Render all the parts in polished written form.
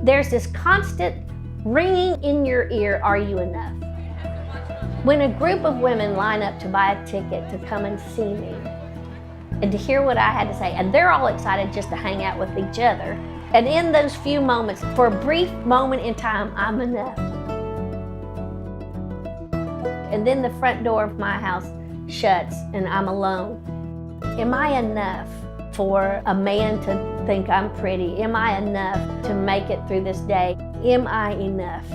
There's this constant ringing in your ear, are you enough? When a group of women line up to buy a ticket to come and see me and to hear what I had to say, and they're all excited just to hang out with each other, and in those few moments, for a brief moment in time, I'm enough. And then the front door of my house shuts and I'm alone. Am I enough for a man to think I'm pretty? Am I enough to make it through this day? Am I enough?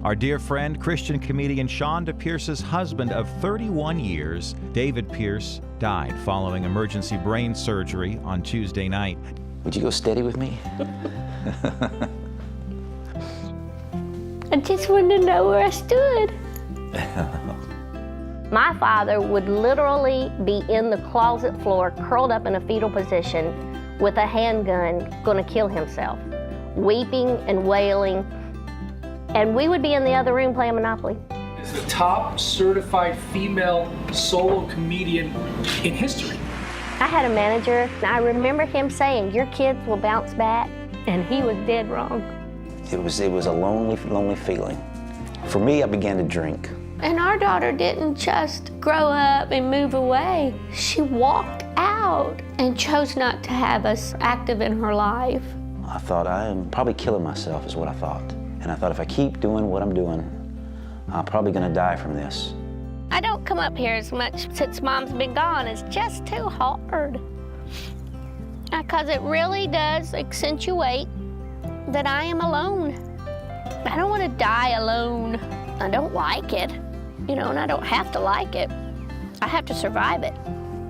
Our dear friend, Christian comedian Chonda Pierce's husband of 31 years, David Pierce, died following emergency brain surgery on Tuesday night. Would you go steady with me? I just wanted to know where I stood. My father would literally be in the closet floor, curled up in a fetal position with a handgun, going to kill himself, weeping and wailing. And we would be in the other room playing Monopoly. Is the top certified female solo comedian in history. I had a manager, and I remember him saying, your kids will bounce back, and he was dead wrong. It was a lonely, lonely feeling. For me, I began to drink. And our daughter didn't just grow up and move away. She walked out and chose not to have us active in her life. I thought, I am probably killing myself, is what I thought. And I thought, if I keep doing what I'm doing, I'm probably gonna die from this. I don't come up here as much since Mom's been gone. It's just too hard. Because it really does accentuate that I am alone. I don't want to die alone. I don't like it, and I don't have to like it. I have to survive it.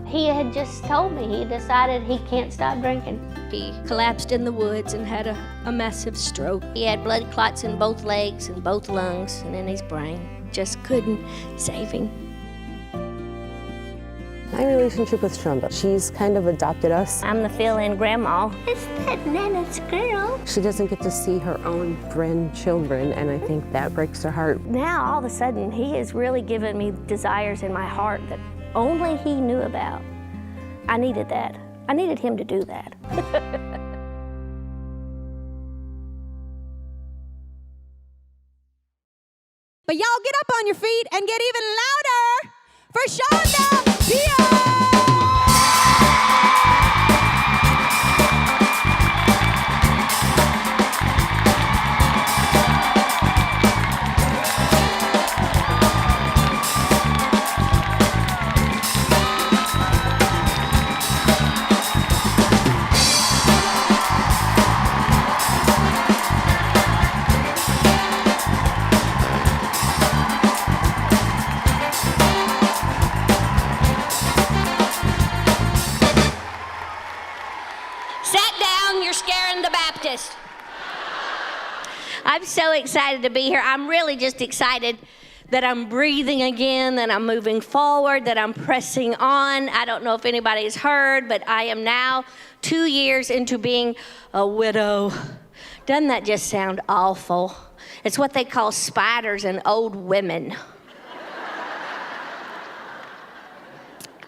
He had just told me he decided he can't stop drinking. He collapsed in the woods and had a massive stroke. He had blood clots in both legs and both lungs and in his brain. Just couldn't save him. My relationship with Chonda, she's kind of adopted us. I'm the fill-in grandma. It's that Nana's girl. She doesn't get to see her own grandchildren, and I think that breaks her heart. Now, all of a sudden, he has really given me desires in my heart that only he knew about. I needed that. I needed him to do that. But y'all get up on your feet and get even louder for Chonda Pierce! I'm so excited to be here. I'm really just excited that I'm breathing again, that I'm moving forward, that I'm pressing on. I don't know if anybody's heard, but I am now 2 years into being a widow. Doesn't that just sound awful? It's what they call spiders and old women.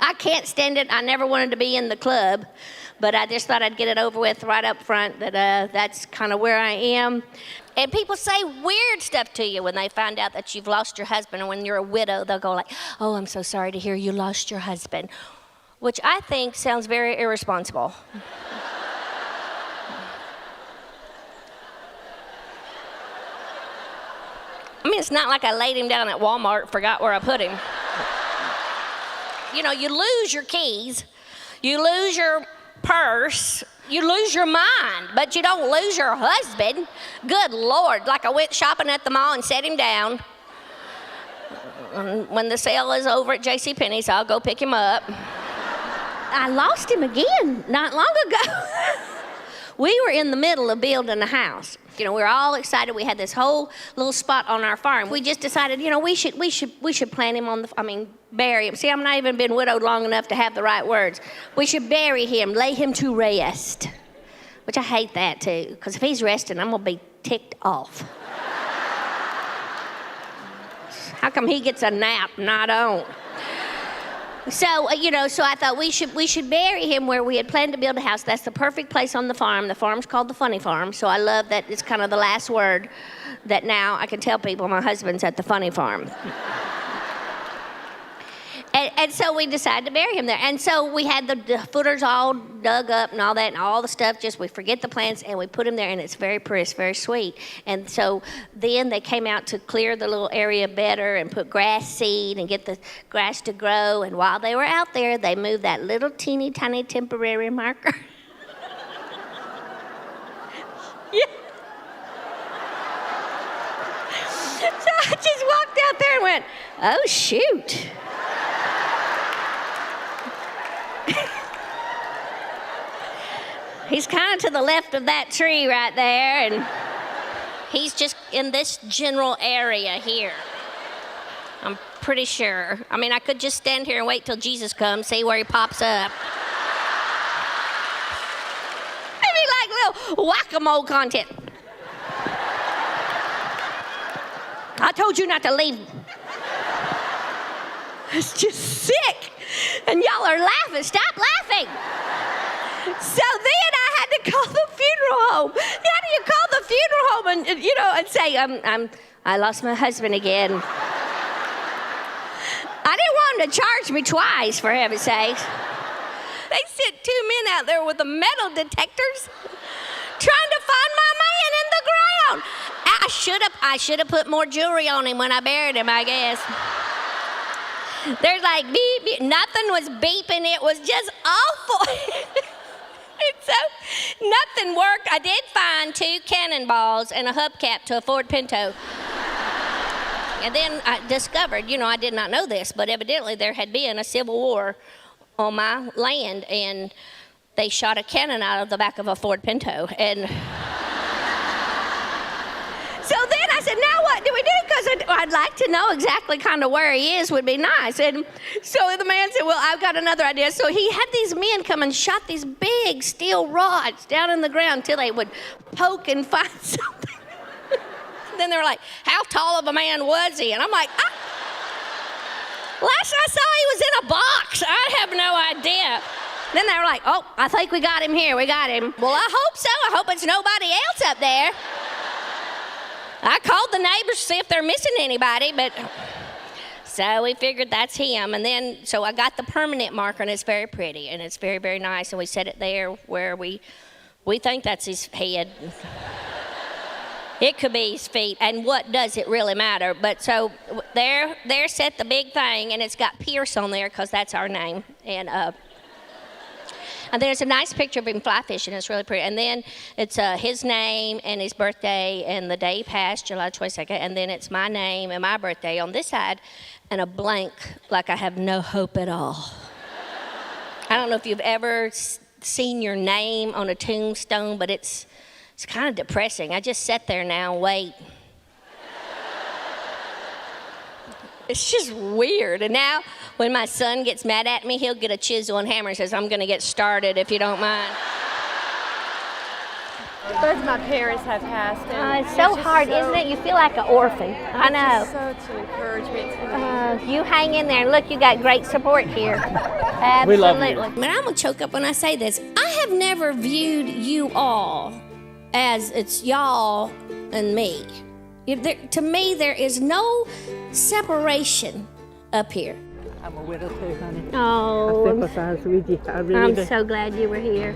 I can't stand it. I never wanted to be in the club, but I just thought I'd get it over with right up front that that's kind of where I am. And people say weird stuff to you when they find out that you've lost your husband, and when you're a widow, they'll go like, oh, I'm so sorry to hear you lost your husband, which I think sounds very irresponsible. I mean, it's not like I laid him down at Walmart, forgot where I put him. You lose your keys, you lose your purse, you lose your mind, but you don't lose your husband. Good Lord, like I went shopping at the mall and set him down. When the sale is over at JCPenney's, I'll go pick him up. I lost him again not long ago. We were in the middle of building a house. We were all excited. We had this whole little spot on our farm. We just decided, we should plant him bury him. See, I'm not even been widowed long enough to have the right words. We should bury him, lay him to rest, which I hate that too, because if he's resting, I'm gonna be ticked off. How come he gets a nap and I don't? So, so I thought we should bury him where we had planned to build a house. That's the perfect place on the farm. The farm's called the Funny Farm, so I love that it's kind of the last word that now I can tell people my husband's at the Funny Farm. And so we decided to bury him there. And so we had the footers all dug up and all that and all the stuff, just we forget the plants and we put him there and it's very pretty, very sweet. And so then they came out to clear the little area better and put grass seed and get the grass to grow. And while they were out there, they moved that little teeny tiny temporary marker. Yeah. So I just walked out there and went, oh, shoot. He's kind of to the left of that tree right there, and he's just in this general area here. I'm pretty sure. I mean, I could just stand here and wait till Jesus comes, see where he pops up. Maybe like little whack-a-mole content. I told you not to leave. It's just sick. And y'all are laughing. Stop laughing. So then I had to call the funeral home. How do you call the funeral home and say, I lost my husband again. I didn't want them to charge me twice, for heaven's sakes. They sent 2 men out there with the metal detectors trying to find my man in the ground. I should have put more jewelry on him when I buried him, I guess. There's like beep, beep. Nothing was beeping. It was just awful. So nothing worked. I did find 2 cannonballs and a hubcap to a Ford Pinto. And then I discovered, I did not know this, but evidently there had been a civil war on my land, and they shot a cannon out of the back of a Ford Pinto. And so then I said, now what do we do? Because I'd like to know exactly kind of where he is would be nice. And so the man said, well, I've got another idea. So he had these men come and shot these big steel rods down in the ground until they would poke and find something. Then they were like, how tall of a man was he? And I'm like, last I saw he was in a box. I have no idea. Then they were like, oh, I think we got him here. We got him. Well, I hope so. I hope it's nobody else up there. I called the neighbors to see if they're missing anybody, but so we figured that's him. And then, so I got the permanent marker, and it's very pretty, and it's very, very nice. And we set it there where we think that's his head. It could be his feet, and what does it really matter? But so there set the big thing, and it's got Pierce on there because that's our name. And there's a nice picture of him fly fishing. It's really pretty. And then it's his name and his birthday and the day he passed, July 22nd. And then it's my name and my birthday on this side and a blank, like I have no hope at all. I don't know if you've ever seen your name on a tombstone, but it's kind of depressing. I just sit there now and wait. It's just weird. And now when my son gets mad at me, he'll get a chisel and hammer and says, I'm going to get started if you don't mind. Both my parents have passed. It's so hard, isn't it? You feel like an orphan. I know. It's just such encouragement to me. You hang in there and look, you got great support here. Absolutely. We love you. But I'm going to choke up when I say this. I have never viewed you all as it's y'all and me. To me, there is no separation up here. I'm a widow too, honey. Oh, I sympathize with you. I really do. I'm so glad you were here.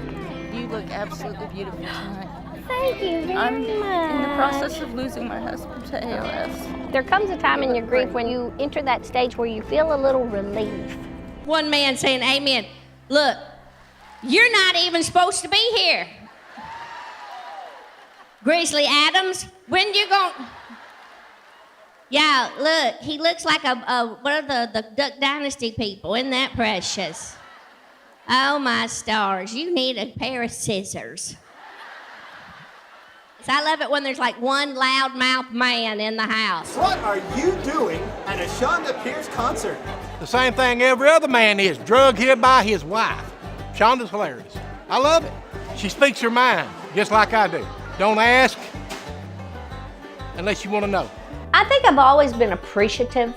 You look absolutely beautiful tonight. Thank you very I'm much. in the process of losing my husband to ALS. There comes a time in your grief when you enter that stage where you feel a little relief. One man saying, amen. Look, you're not even supposed to be here. Grizzly Adams, when you going? Yeah, look, he looks like one of the Duck Dynasty people. Isn't that precious? Oh, my stars, you need a pair of scissors. So I love it when there's like one loudmouth man in the house. What are you doing at a Chonda Pierce concert? The same thing every other man is, drugged here by his wife. Chonda's hilarious. I love it. She speaks her mind, just like I do. Don't ask unless you want to know. I I think I've always been appreciative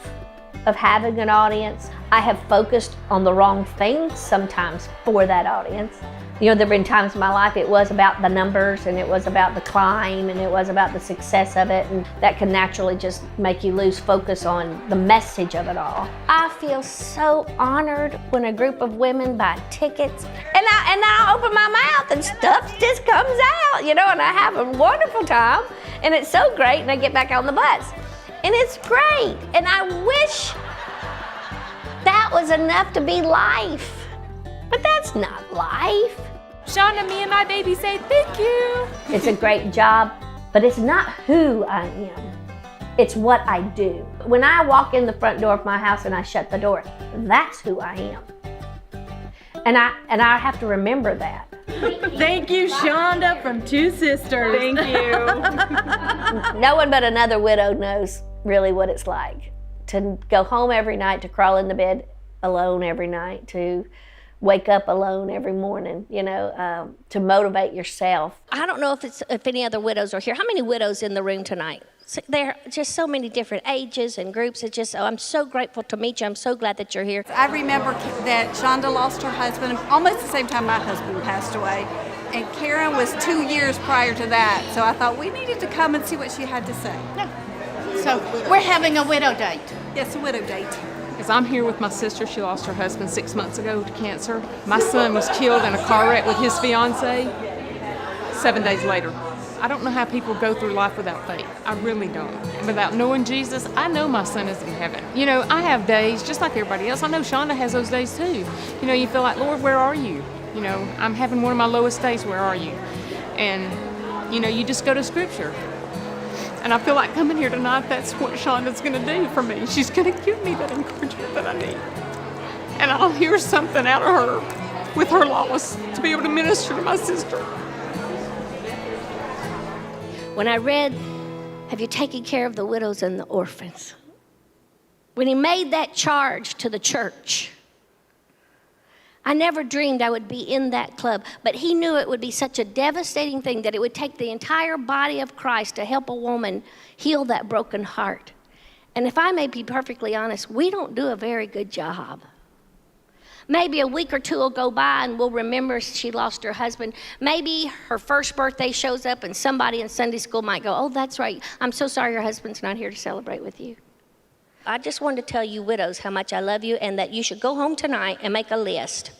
of having an audience. I have focused on the wrong things sometimes for that audience. You know, there have been times in my life it was about the numbers and it was about the climb and it was about the success of it, and that can naturally just make you lose focus on the message of it all. I feel so honored when a group of women buy tickets and I open my mouth and stuff just comes out, you know, and I have a wonderful time and it's so great, and I get back on the bus and it's great, and I wish that was enough to be life. But that's not life. Chonda, me and my baby say thank you. It's a great job, but it's not who I am. It's what I do. When I walk in the front door of my house and I shut the door, that's who I am. And I have to remember that. Thank you, Chonda from Two Sisters. Thank you. No one but another widow knows really what it's like to go home every night, to crawl in the bed alone every night, to wake up alone every morning, you know, to motivate yourself. I don't know if any other widows are here. How many widows in the room tonight? So there are just so many different ages and groups. It's just, I'm so grateful to meet you. I'm so glad that you're here. I remember that Chonda lost her husband almost the same time my husband passed away. And Karen was 2 years prior to that. So I thought we needed to come and see what she had to say. So we're having a widow date. Yes, a widow date. Because I'm here with my sister. She lost her husband 6 months ago to cancer. My son was killed in a car wreck with his fiance 7 days later. I don't know how people go through life without faith. I really don't. Without knowing Jesus, I know my son is in heaven. You know, I have days just like everybody else. I know Chonda has those days too. You know, you feel like, Lord, where are you? You know, I'm having one of my lowest days. Where are you? And, you know, you just go to Scripture. And I feel like coming here tonight, that's what Chonda's going to do for me. She's going to give me that encouragement that I need. And I'll hear something out of her with her loss to be able to minister to my sister. When I read, have you taken care of the widows and the orphans? When he made that charge to the church, I never dreamed I would be in that club, but he knew it would be such a devastating thing that it would take the entire body of Christ to help a woman heal that broken heart. And if I may be perfectly honest, we don't do a very good job. Maybe a week or two will go by and we'll remember she lost her husband. Maybe her first birthday shows up and somebody in Sunday school might go, oh, that's right. I'm so sorry your husband's not here to celebrate with you. I just wanted to tell you widows how much I love you, and that you should go home tonight and make a list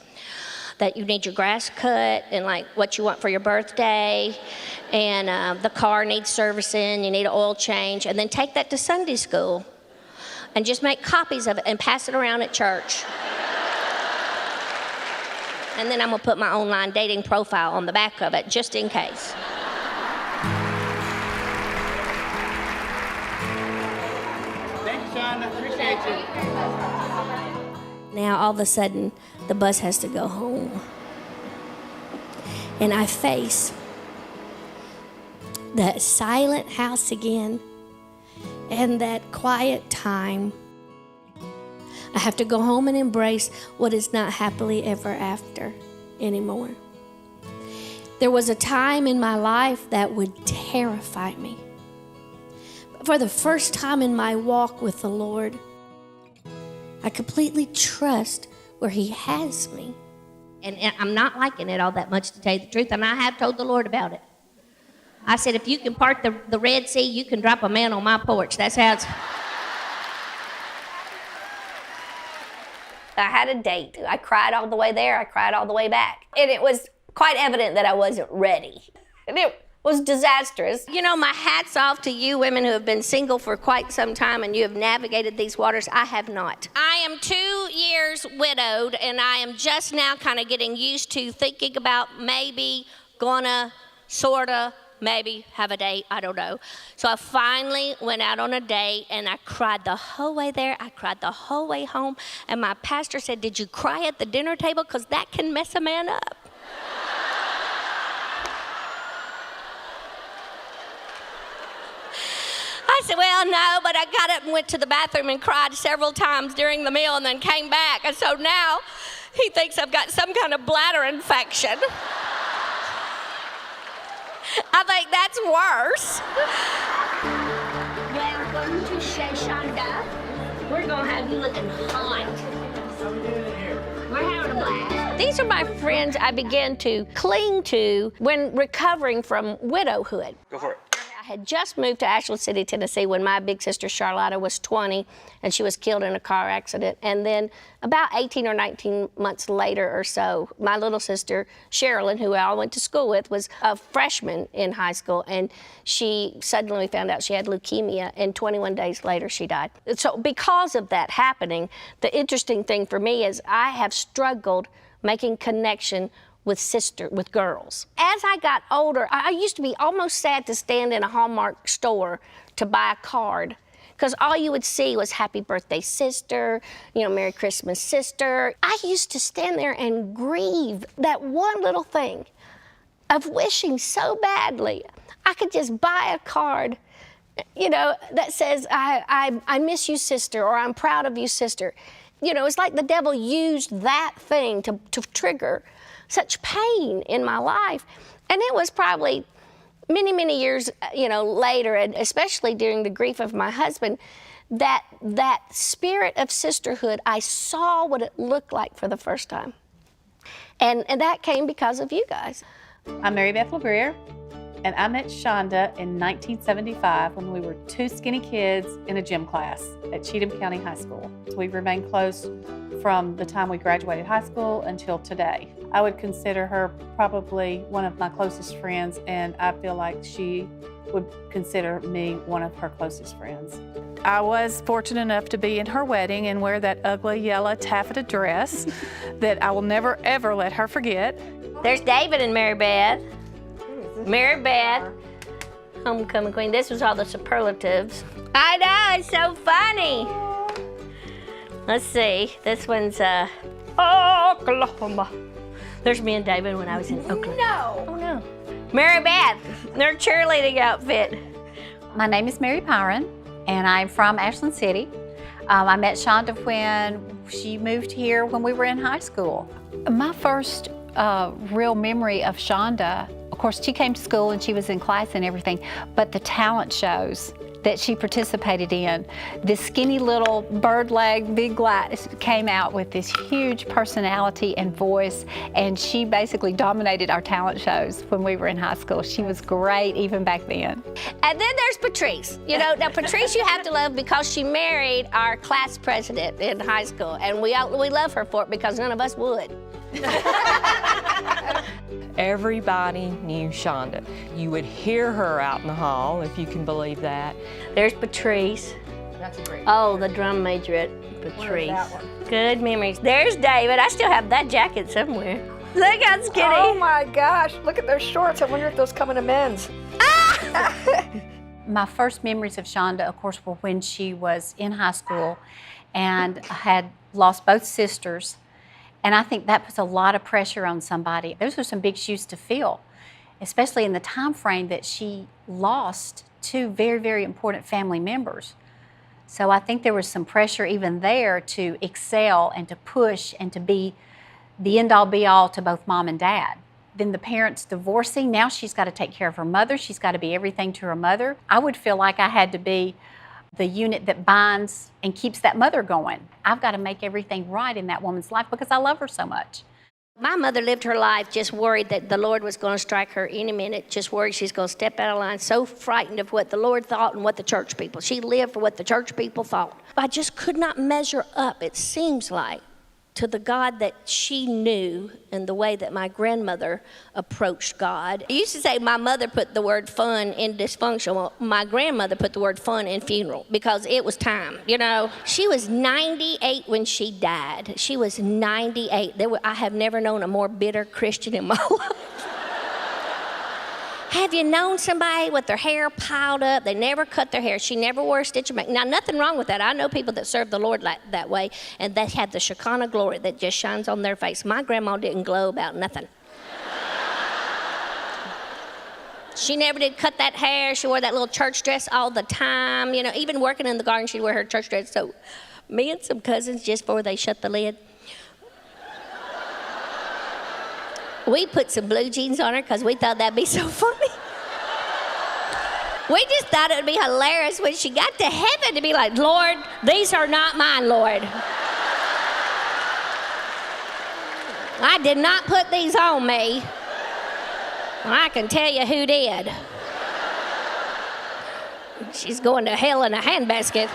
that you need your grass cut and like what you want for your birthday, and the car needs servicing, you need an oil change, and then take that to Sunday school and just make copies of it and pass it around at church. And then I'm gonna put my online dating profile on the back of it just in case. Appreciate you. Now all of a sudden the bus has to go home, and I face that silent house again and that quiet time. I have to go home and embrace what is not happily ever after anymore. There was a time in my life that would terrify me. For the first time in my walk with the Lord, I completely trust where He has me. And I'm not liking it all that much, to tell you the truth, and I have told the Lord about it. I said, if you can part the Red Sea, you can drop a man on my porch. That's how it's... I had a date. I cried all the way there. I cried all the way back. And it was quite evident that I wasn't ready. And it was disastrous. You know, my hat's off to you women who have been single for quite some time and you have navigated these waters. I have not. I am 2 years widowed, and I am just now kind of getting used to thinking about maybe gonna sorta maybe have a date, I don't know. So I finally went out on a date, and I cried the whole way there. I cried the whole way home, and my pastor said, did you cry at the dinner table? Because that can mess a man up. I said, well, no, but I got up and went to the bathroom and cried several times during the meal and then came back. And so now he thinks I've got some kind of bladder infection. I think that's worse. Welcome to Chonda. We're gonna have you looking hot. We're having a blast. These are my friends I began to cling to when recovering from widowhood. Go for it. I had just moved to Ashland City, Tennessee when my big sister Charlotta was 20 and she was killed in a car accident. And then about 18 or 19 months later or so, my little sister Sherilyn, who I went to school with, was a freshman in high school, and she suddenly found out she had leukemia, and 21 days later she died. So because of that happening, the interesting thing for me is I have struggled making connection with girls. As I got older, I used to be almost sad to stand in a Hallmark store to buy a card, because all you would see was happy birthday sister, Merry Christmas sister. I used to stand there and grieve that one little thing of wishing so badly I could just buy a card, that says, I miss you, sister, or I'm proud of you, sister. It's like the devil used that thing to trigger such pain in my life. And it was probably many, many years, later, and especially during the grief of my husband, that spirit of sisterhood, I saw what it looked like for the first time. And that came because of you guys. I'm Mary Beth LeBrier, and I met Chonda in 1975 when we were two skinny kids in a gym class at Cheatham County High School. We remained close from the time we graduated high school until today. I would consider her probably one of my closest friends, and I feel like she would consider me one of her closest friends. I was fortunate enough to be in her wedding and wear that ugly yellow taffeta dress that I will never, ever let her forget. There's David and Mary Beth. Mary Beth, homecoming queen. This was all the superlatives. I know, it's so funny. Let's see, this one's Oklahoma. There's me and David when I was in Oakland. No. Oh no. Mary Beth, their cheerleading outfit. My name is Mary Pyron, and I'm from Ashland City. I met Chonda when she moved here when we were in high school. My first real memory of Chonda, of course, she came to school and she was in class and everything, but the talent shows that she participated in. This skinny little bird leg, big glass came out with this huge personality and voice, and she basically dominated our talent shows when we were in high school. She was great even back then. And then there's Patrice. Now Patrice you have to love because she married our class president in high school, and we love her for it because none of us would. Everybody knew Chonda. You would hear her out in the hall, if you can believe that. There's Patrice. That's a great the drum major at Patrice. That one? Good memories. There's David. I still have that jacket somewhere. Look how skinny. Oh my gosh, look at those shorts. I wonder if those come in a men's. My first memories of Chonda, of course, were when she was in high school and had lost both sisters. And I think that puts a lot of pressure on somebody. Those are some big shoes to fill, especially in the time frame that she lost two very, very important family members. So I think there was some pressure even there to excel and to push and to be the end-all be-all to both mom and dad. Then the parents divorcing, now she's got to take care of her mother. She's got to be everything to her mother. I would feel like I had to be the unit that binds and keeps that mother going. I've got to make everything right in that woman's life because I love her so much. My mother lived her life just worried that the Lord was going to strike her any minute, just worried she's going to step out of line, so frightened of what the Lord thought and what the church people. She lived for what the church people thought. I just could not measure up, it seems like, to the God that she knew and the way that my grandmother approached God. I used to say my mother put the word fun in dysfunction. Well, my grandmother put the word fun in funeral because it was time, She was 98 when she died. She was 98. I have never known a more bitter Christian in my life. Have you known somebody with their hair piled up? They never cut their hair. She never wore a stitch of makeup. Now, nothing wrong with that. I know people that serve the Lord that way, and they have the Shekinah glory that just shines on their face. My grandma didn't glow about nothing. She never did cut that hair. She wore that little church dress all the time. Even working in the garden, she'd wear her church dress. So me and some cousins, just before they shut the lid, we put some blue jeans on her because we thought that'd be so funny. We just thought it would be hilarious when she got to heaven to be like, Lord, these are not mine, Lord. I did not put these on me. I can tell you who did. She's going to hell in a handbasket.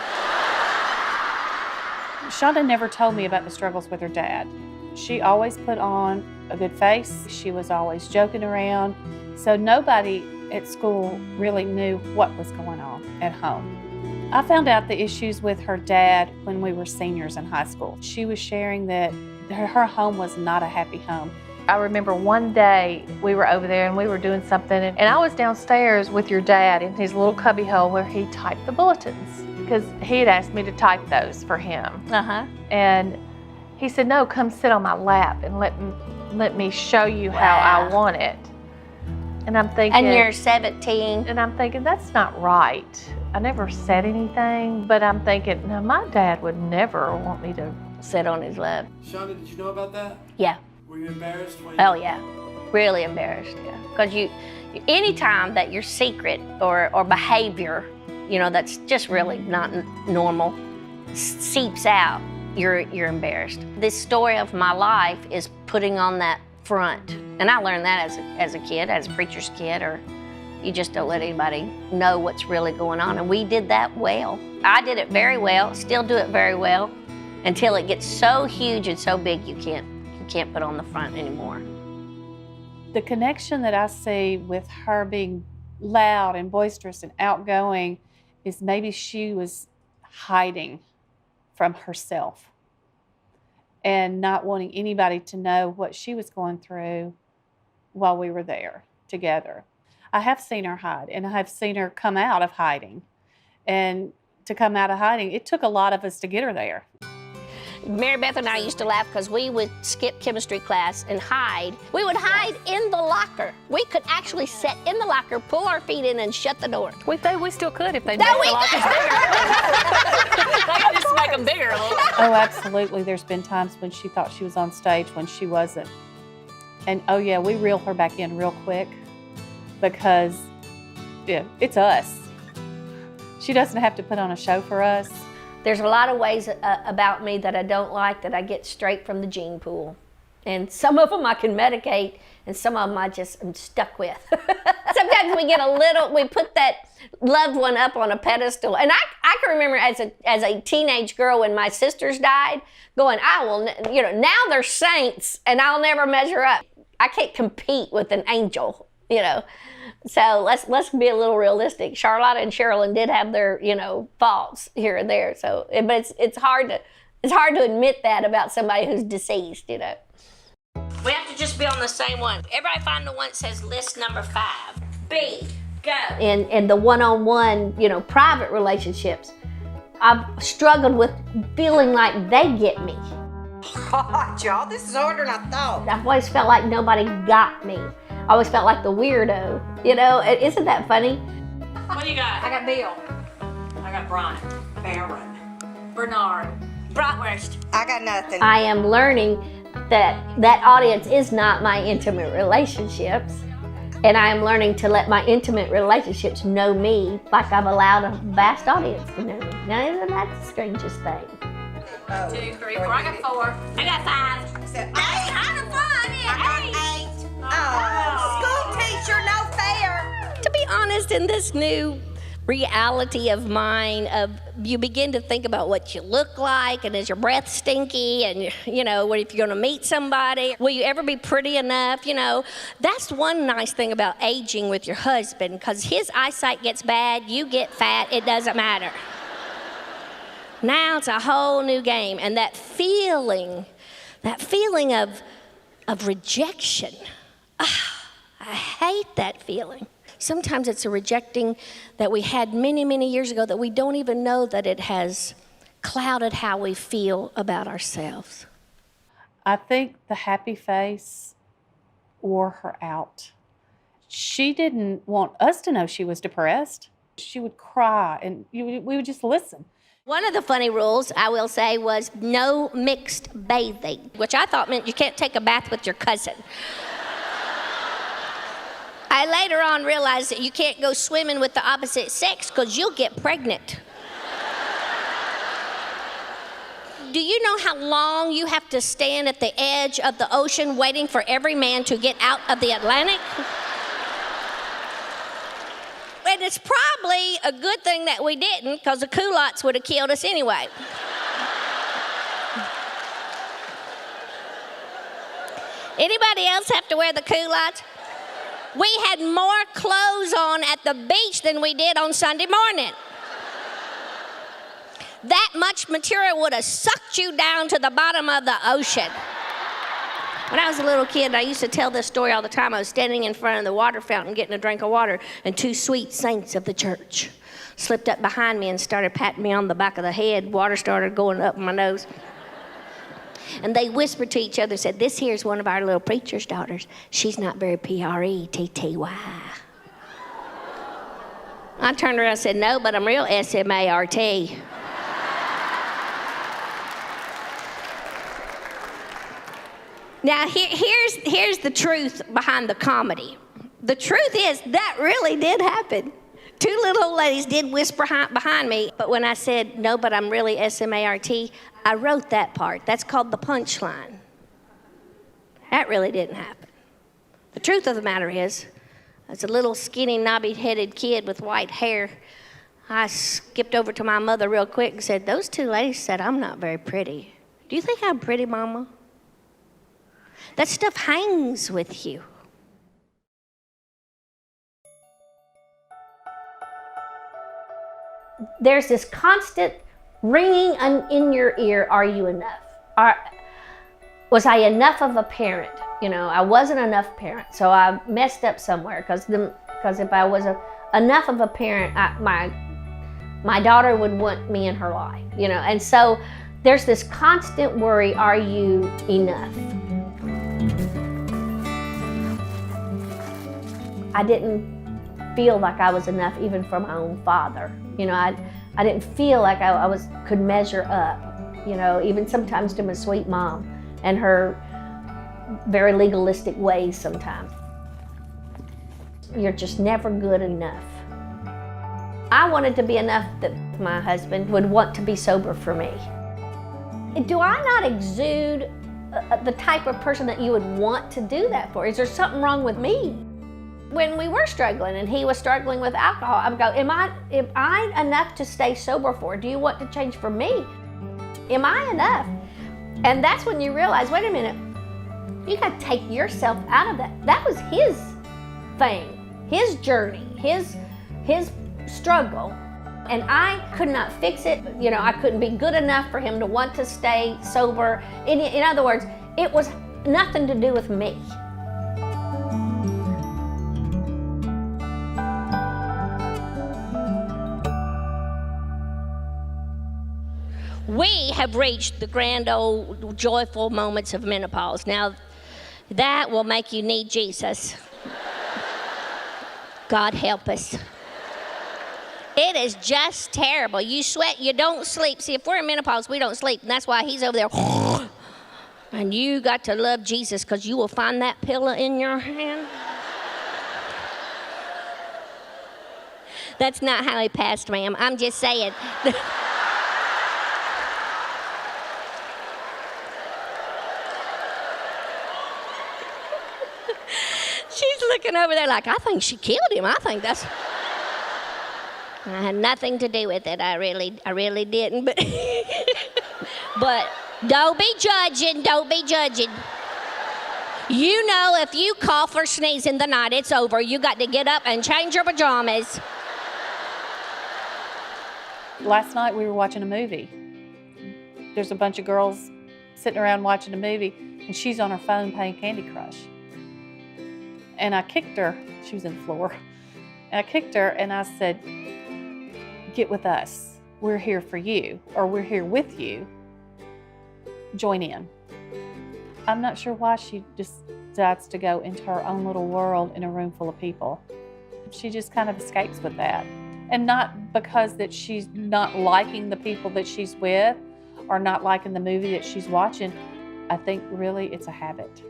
Chonda never told me about the struggles with her dad. She always put on a good face. She was always joking around. So nobody at school really knew what was going on at home. I found out the issues with her dad when we were seniors in high school. She was sharing that her home was not a happy home. I remember one day we were over there and we were doing something, and I was downstairs with your dad in his little cubby hole where he typed the bulletins, because he had asked me to type those for him. And he said, no, come sit on my lap and let me show you how I want it. And I'm thinking... And you're 17. And I'm thinking, that's not right. I never said anything, but I'm thinking, no, my dad would never want me to sit on his lap. Chonda, did you know about that? Yeah. Were you embarrassed? Oh, yeah. Really embarrassed, yeah. Because anytime that your secret or behavior, that's just really not normal, seeps out, you're embarrassed. This story of my life is putting on that front. And I learned that as a kid, as a preacher's kid, or you just don't let anybody know what's really going on. And we did that well. I did it very well, still do it very well, until it gets so huge and so big you can't put on the front anymore. The connection that I see with her being loud and boisterous and outgoing is maybe she was hiding from herself and not wanting anybody to know what she was going through while we were there together. I have seen her hide, and I have seen her come out of hiding. And to come out of hiding, it took a lot of us to get her there. Mary Beth and I used to laugh because we would skip chemistry class and hide. We would hide in the locker. We could actually sit in the locker, pull our feet in, and shut the door. We still could if they made the lockers bigger. They could just make them bigger a little. Oh, absolutely. There's been times when she thought she was on stage when she wasn't. And oh yeah, we reel her back in real quick because it's us. She doesn't have to put on a show for us. There's a lot of ways about me that I don't like that I get straight from the gene pool. And some of them I can medicate, and some of them I'm stuck with. Sometimes we put that loved one up on a pedestal. And I can remember as a teenage girl when my sisters died, going, now they're saints, and I'll never measure up. I can't compete with an angel, So let's be a little realistic. Charlotte and Sherilyn did have their, faults here and there. So, but it's hard to admit that about somebody who's deceased, We have to just be on the same one. Everybody find the one that says list number 5. B, go. And the one-on-one, private relationships, I've struggled with feeling like they get me. God, y'all, this is harder than I thought. I've always felt like nobody got me. I always felt like the weirdo, Isn't that funny? What do you got? I got Bill. I got Brian. Aaron. Bernard. Bratwurst. I got nothing. I am learning that audience is not my intimate relationships. And I am learning to let my intimate relationships know me like I've allowed a vast audience to know me. Now, isn't that the strangest thing? 1, 2, 3, 4. I got 4. I got 5. So, That's kind of fun. I got 8. Oh, school teacher, no fair. To be honest, in this new reality of mine, you begin to think about what you look like, and is your breath stinky, and what if you're going to meet somebody? Will you ever be pretty enough? That's one nice thing about aging with your husband, because his eyesight gets bad, you get fat, it doesn't matter. Now it's a whole new game, and that feeling of rejection. I hate that feeling. Sometimes it's a rejecting that we had many, many years ago that we don't even know that it has clouded how we feel about ourselves. I think the happy face wore her out. She didn't want us to know she was depressed. She would cry, and we would just listen. One of the funny rules, I will say, was no mixed bathing, which I thought meant you can't take a bath with your cousin. I later on realized that you can't go swimming with the opposite sex because you'll get pregnant. Do you know how long you have to stand at the edge of the ocean waiting for every man to get out of the Atlantic? And it's probably a good thing that we didn't, because the culottes would have killed us anyway. Anybody else have to wear the culottes? We had more clothes on at the beach than we did on Sunday morning. That much material would have sucked you down to the bottom of the ocean. When I was a little kid, I used to tell this story all the time. I was standing in front of the water fountain getting a drink of water, and two sweet saints of the church slipped up behind me and started patting me on the back of the head. Water started going up my nose. And they whispered to each other, said, "This here's one of our little preacher's daughters. She's not very pretty." I turned around and said, "No, but I'm real SMART." Now, here's the truth behind the comedy. The truth is, that really did happen. Two little old ladies did whisper behind me, but when I said, "No, but I'm really SMART," I wrote that part. That's called the punchline. That really didn't happen. The truth of the matter is, as a little skinny, knobby-headed kid with white hair, I skipped over to my mother real quick and said, "Those two ladies said I'm not very pretty. Do you think I'm pretty, Mama?" That stuff hangs with you. There's this constant ringing in your ear, are you enough? Was I enough of a parent? You know, I wasn't enough parent, so I messed up somewhere, because if I was enough of a parent, my daughter would want me in her life, you know, and so there's this constant worry, are you enough? I didn't feel like I was enough even for my own father. You know, I didn't feel like I could measure up, you know, even sometimes to my sweet mom and her very legalistic ways sometimes. You're just never good enough. I wanted to be enough that my husband would want to be sober for me. Do I not exude the type of person that you would want to do that for? Is there something wrong with me? When we were struggling and he was struggling with alcohol, I would go, am I enough to stay sober for? Do you want to change for me? Am I enough? And that's when you realize, wait a minute, you got to take yourself out of that. That was his thing, his journey, his struggle. And I could not fix it. You know, I couldn't be good enough for him to want to stay sober. In other words, it was nothing to do with me. We have reached the grand old joyful moments of menopause. Now, that will make you need Jesus. God help us. It is just terrible. You sweat, you don't sleep. See, if we're in menopause, we don't sleep, and that's why he's over there. And you got to love Jesus, because you will find that pillow in your hand. That's not how he passed, ma'am. I'm just saying. She's looking over there like, I think she killed him. I think that's... I had nothing to do with it. I really didn't. But, but don't be judging. Don't be judging. You know, if you cough or sneeze in the night, it's over. You got to get up and change your pajamas. Last night we were watching a movie. There's a bunch of girls sitting around watching a movie, and she's on her phone playing Candy Crush. And I kicked her. She was in the floor. And I kicked her, and I said, "Get with us. We're here for you, or we're here with you. Join in." I'm not sure why she just decides to go into her own little world in a room full of people. She just kind of escapes with that. And not because that she's not liking the people that she's with or not liking the movie that she's watching. I think really it's a habit.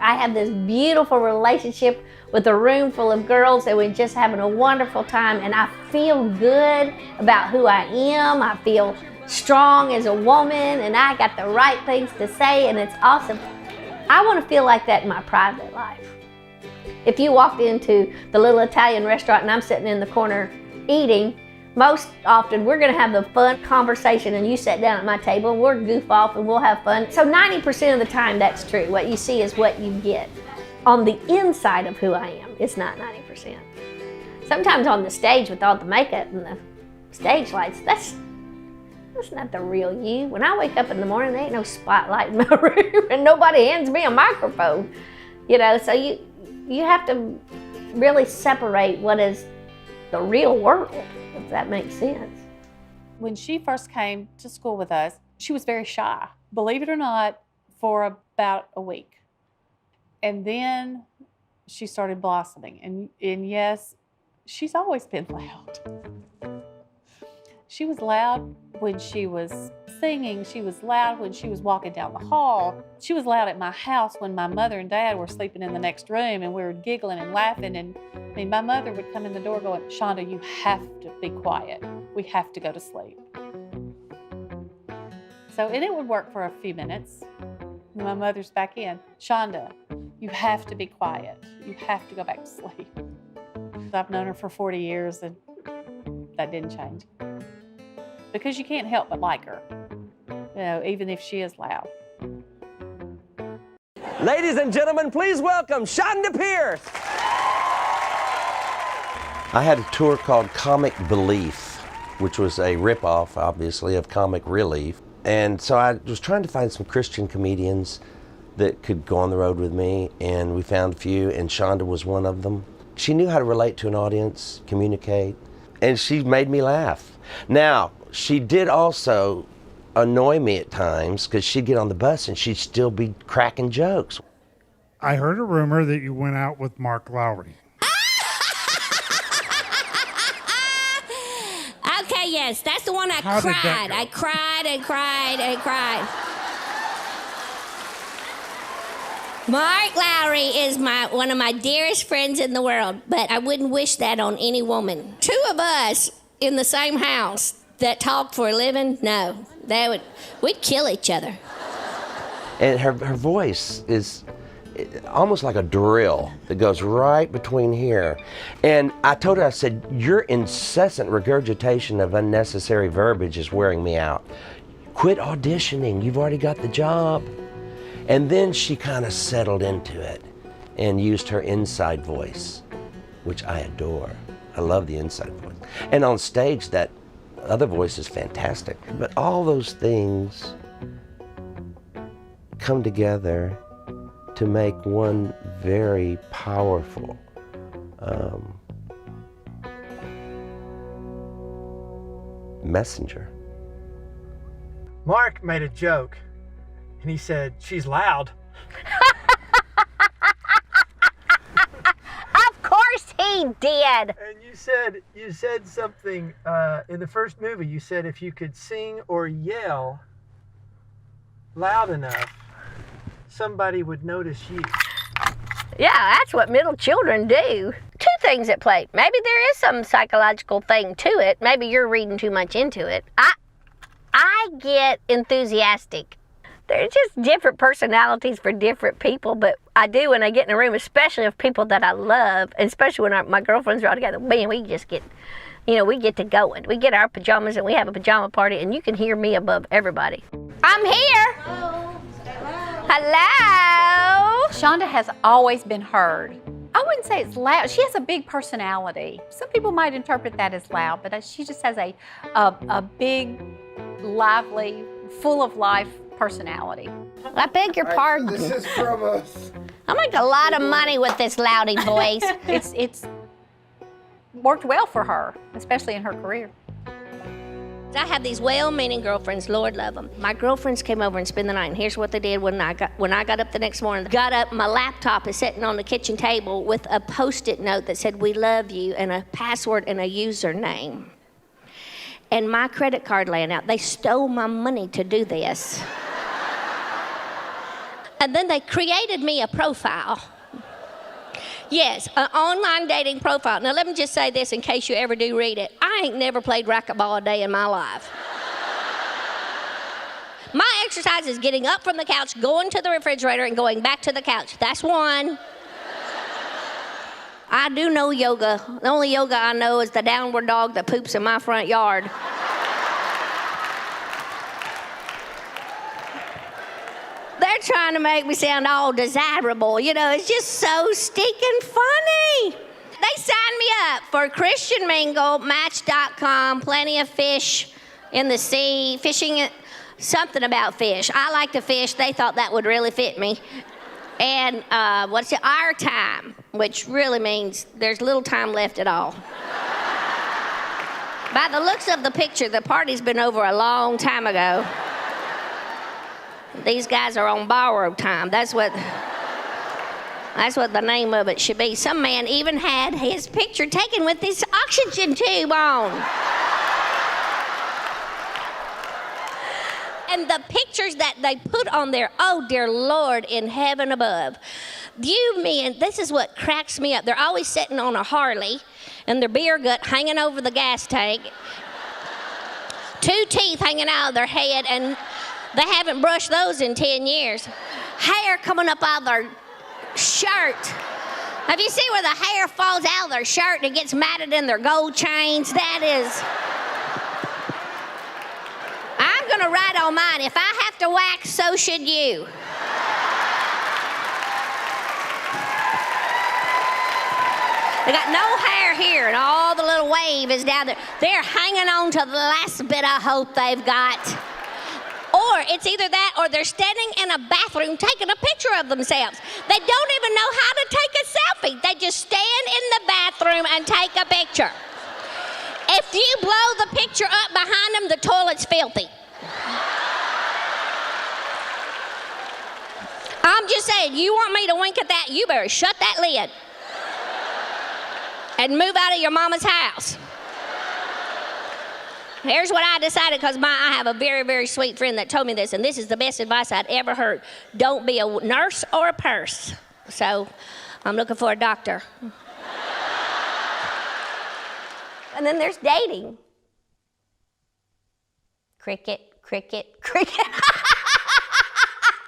I have this beautiful relationship with a room full of girls and we're just having a wonderful time, and I feel good about who I am. I feel strong as a woman, and I got the right things to say, and it's awesome. I want to feel like that in my private life. If you walked into the little Italian restaurant and I'm sitting in the corner eating, most often we're going to have the fun conversation and you sit down at my table and we'll goof off and we'll have fun. So 90% of the time that's true. What you see is what you get. On the inside of who I am, it's not 90%. Sometimes on the stage with all the makeup and the stage lights, that's not the real you. When I wake up in the morning, there ain't no spotlight in my room and nobody hands me a microphone. You know, so you have to really separate what is the real world, if that makes sense. When she first came to school with us, she was very shy, believe it or not, for about a week. And then she started blossoming. And yes, she's always been loud. She was loud when she was singing. She was loud when she was walking down the hall. She was loud at my house when my mother and dad were sleeping in the next room and we were giggling and laughing. And I mean, my mother would come in the door going, "Chonda, you have to be quiet. We have to go to sleep." So, and it would work for a few minutes. And my mother's back in, "Chonda, you have to be quiet. You have to go back to sleep." I've known her for 40 years and that didn't change. Because you can't help but like her, you know, even if she is loud. Ladies and gentlemen, please welcome Chonda Pierce. I had a tour called Comic Belief, which was a ripoff, obviously, of Comic Relief. And so I was trying to find some Christian comedians that could go on the road with me, and we found a few, and Chonda was one of them. She knew how to relate to an audience, communicate, and she made me laugh. Now, she did also annoy me at times because she'd get on the bus and she'd still be cracking jokes. I heard a rumor that you went out with Mark Lowry. Okay, yes, that's the one I How did that cried. go? I cried and cried and cried. Mark Lowry is one of my dearest friends in the world, but I wouldn't wish that on any woman. Two of us in the same house that talked for a living, no, we'd kill each other. And her voice is almost like a drill that goes right between here. And I told her, I said, your incessant regurgitation of unnecessary verbiage is wearing me out. Quit auditioning, you've already got the job. And then she kind of settled into it and used her inside voice, which I adore. I love the inside voice. And on stage, that other voice is fantastic. But all those things come together to make one very powerful messenger. Mark made a joke, and he said, "She's loud." Of course he did. And you said something in the first movie. You said if you could sing or yell loud enough, somebody would notice you. Yeah, that's what middle children do. Two things at play. Maybe there is some psychological thing to it. Maybe you're reading too much into it. I get enthusiastic. There's just different personalities for different people, but I do when I get in a room, especially of people that I love, and especially when my girlfriends are all together. Man, we just get, we get to going. We get our pajamas and we have a pajama party, and you can hear me above everybody. I'm here. Hello. Chonda has always been heard. I wouldn't say it's loud. She has a big personality. Some people might interpret that as loud, but she just has a big, lively, full of life personality. I beg your pardon. This is from us. I make a lot of money with this loudy voice. It's worked well for her, especially in her career. I have these well-meaning girlfriends, Lord love them. My girlfriends came over and spent the night, and here's what they did when I got up the next morning. Got up, my laptop is sitting on the kitchen table with a Post-it note that said, "We love you," and a password and a username. And my credit card laying out. They stole my money to do this. And then they created me a profile. Yes, an online dating profile. Now let me just say this in case you ever do read it. I ain't never played racquetball a day in my life. My exercise is getting up from the couch, going to the refrigerator, and going back to the couch. That's one. I do know yoga. The only yoga I know is the downward dog that poops in my front yard. They're trying to make me sound all desirable. You know, it's just so stinking funny. They signed me up for Christian Mingle, Match.com, plenty of fish in the sea, fishing, something about fish. I like to fish. They thought that would really fit me. And our time, which really means there's little time left at all. By the looks of the picture, the party's been over a long time ago. These guys are on borrowed time. That's what the name of it should be. Some man even had his picture taken with this oxygen tube on. And the pictures that they put on there, oh dear Lord in heaven above. You men, this is what cracks me up. They're always sitting on a Harley and their beer gut hanging over the gas tank. 2 teeth hanging out of their head, and they haven't brushed those in 10 years. Hair coming up out of their shirt. Have you seen where the hair falls out of their shirt and it gets matted in their gold chains? That is... I'm gonna ride on mine. If I have to wax, so should you. They got no hair here, and all the little wave is down there. They're hanging on to the last bit of hope they've got. Or it's either that or they're standing in a bathroom taking a picture of themselves. They don't even know how to take a selfie. They just stand in the bathroom and take a picture. If you blow the picture up behind them, the toilet's filthy. I'm just saying, you want me to wink at that, you better shut that lid and move out of your mama's house. Here's what I decided, because I have a very, very sweet friend that told me this, and this is the best advice I'd ever heard. Don't be a nurse or a purse. So I'm looking for a doctor. And then there's dating. Cricket, cricket, cricket.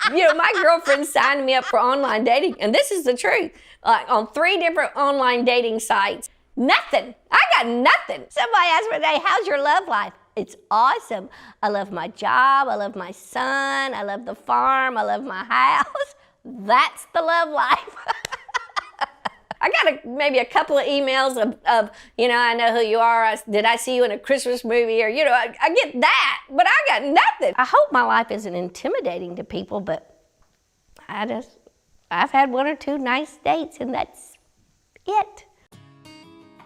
You know, my girlfriend signed me up for online dating, and this is the truth. Like on 3 different online dating sites. Nothing. I got nothing. Somebody asked me today, how's your love life? It's awesome. I love my job. I love my son. I love the farm. I love my house. That's the love life. I got maybe a couple of emails of, you know, I know who you are. Did I see you in a Christmas movie? Or, you know, I get that, but I got nothing. I hope my life isn't intimidating to people, but I've had 1 or 2 nice dates, and that's it.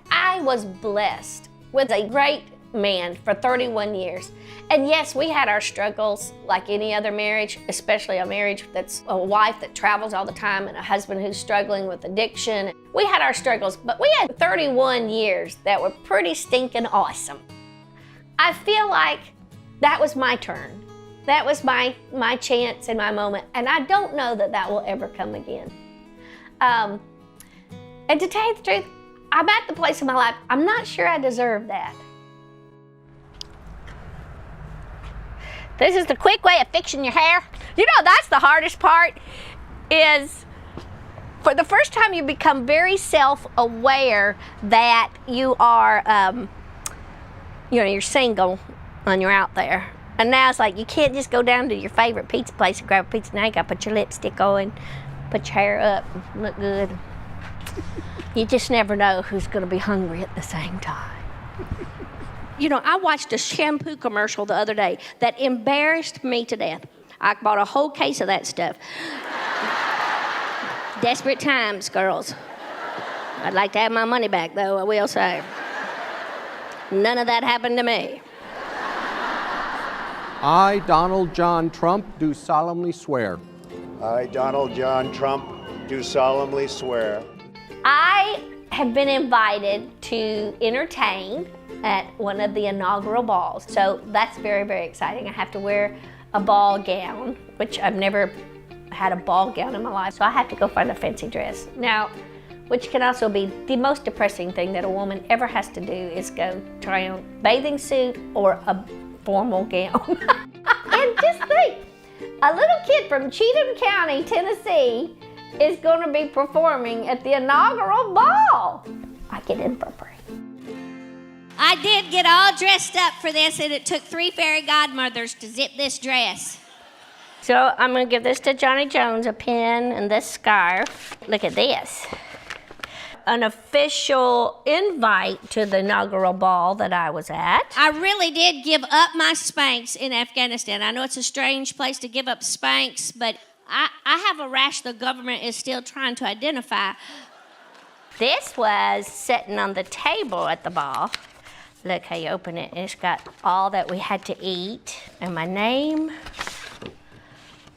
I was blessed with a great man for 31 years. And yes, we had our struggles like any other marriage, especially a marriage that's a wife that travels all the time and a husband who's struggling with addiction. We had our struggles, but we had 31 years that were pretty stinking awesome. I feel like that was my turn. That was my chance and my moment, and I don't know that that will ever come again. And to tell you the truth, I'm at the place in my life, I'm not sure I deserve that. This is the quick way of fixing your hair. You know, that's the hardest part, is for the first time you become very self-aware that you are, you know, you're single and you're out there. And now it's like you can't just go down to your favorite pizza place and grab a pizza. Now you gotta put your lipstick on, put your hair up, look good. You just never know who's gonna be hungry at the same time. You know, I watched a shampoo commercial the other day that embarrassed me to death. I bought a whole case of that stuff. Desperate times, girls. I'd like to have my money back, though, I will say. None of that happened to me. I, Donald John Trump, do solemnly swear. I, Donald John Trump, do solemnly swear. I have been invited to entertain at one of the inaugural balls. So that's very, very exciting. I have to wear a ball gown, which I've never had a ball gown in my life, so I have to go find a fancy dress. Now, which can also be the most depressing thing that a woman ever has to do is go try on a bathing suit or a formal gown. And just think, a little kid from Cheatham County, Tennessee is going to be performing at the inaugural ball. I get in for free. I did get all dressed up for this, and it took 3 fairy godmothers to zip this dress. So I'm going to give this to Johnny Jones, a pin and this scarf. Look at this. An official invite to the inaugural ball that I was at. I really did give up my Spanx in Afghanistan. I know it's a strange place to give up Spanx, but I have a rash the government is still trying to identify. This was sitting on the table at the ball. Look how you open it. It's got all that we had to eat. And my name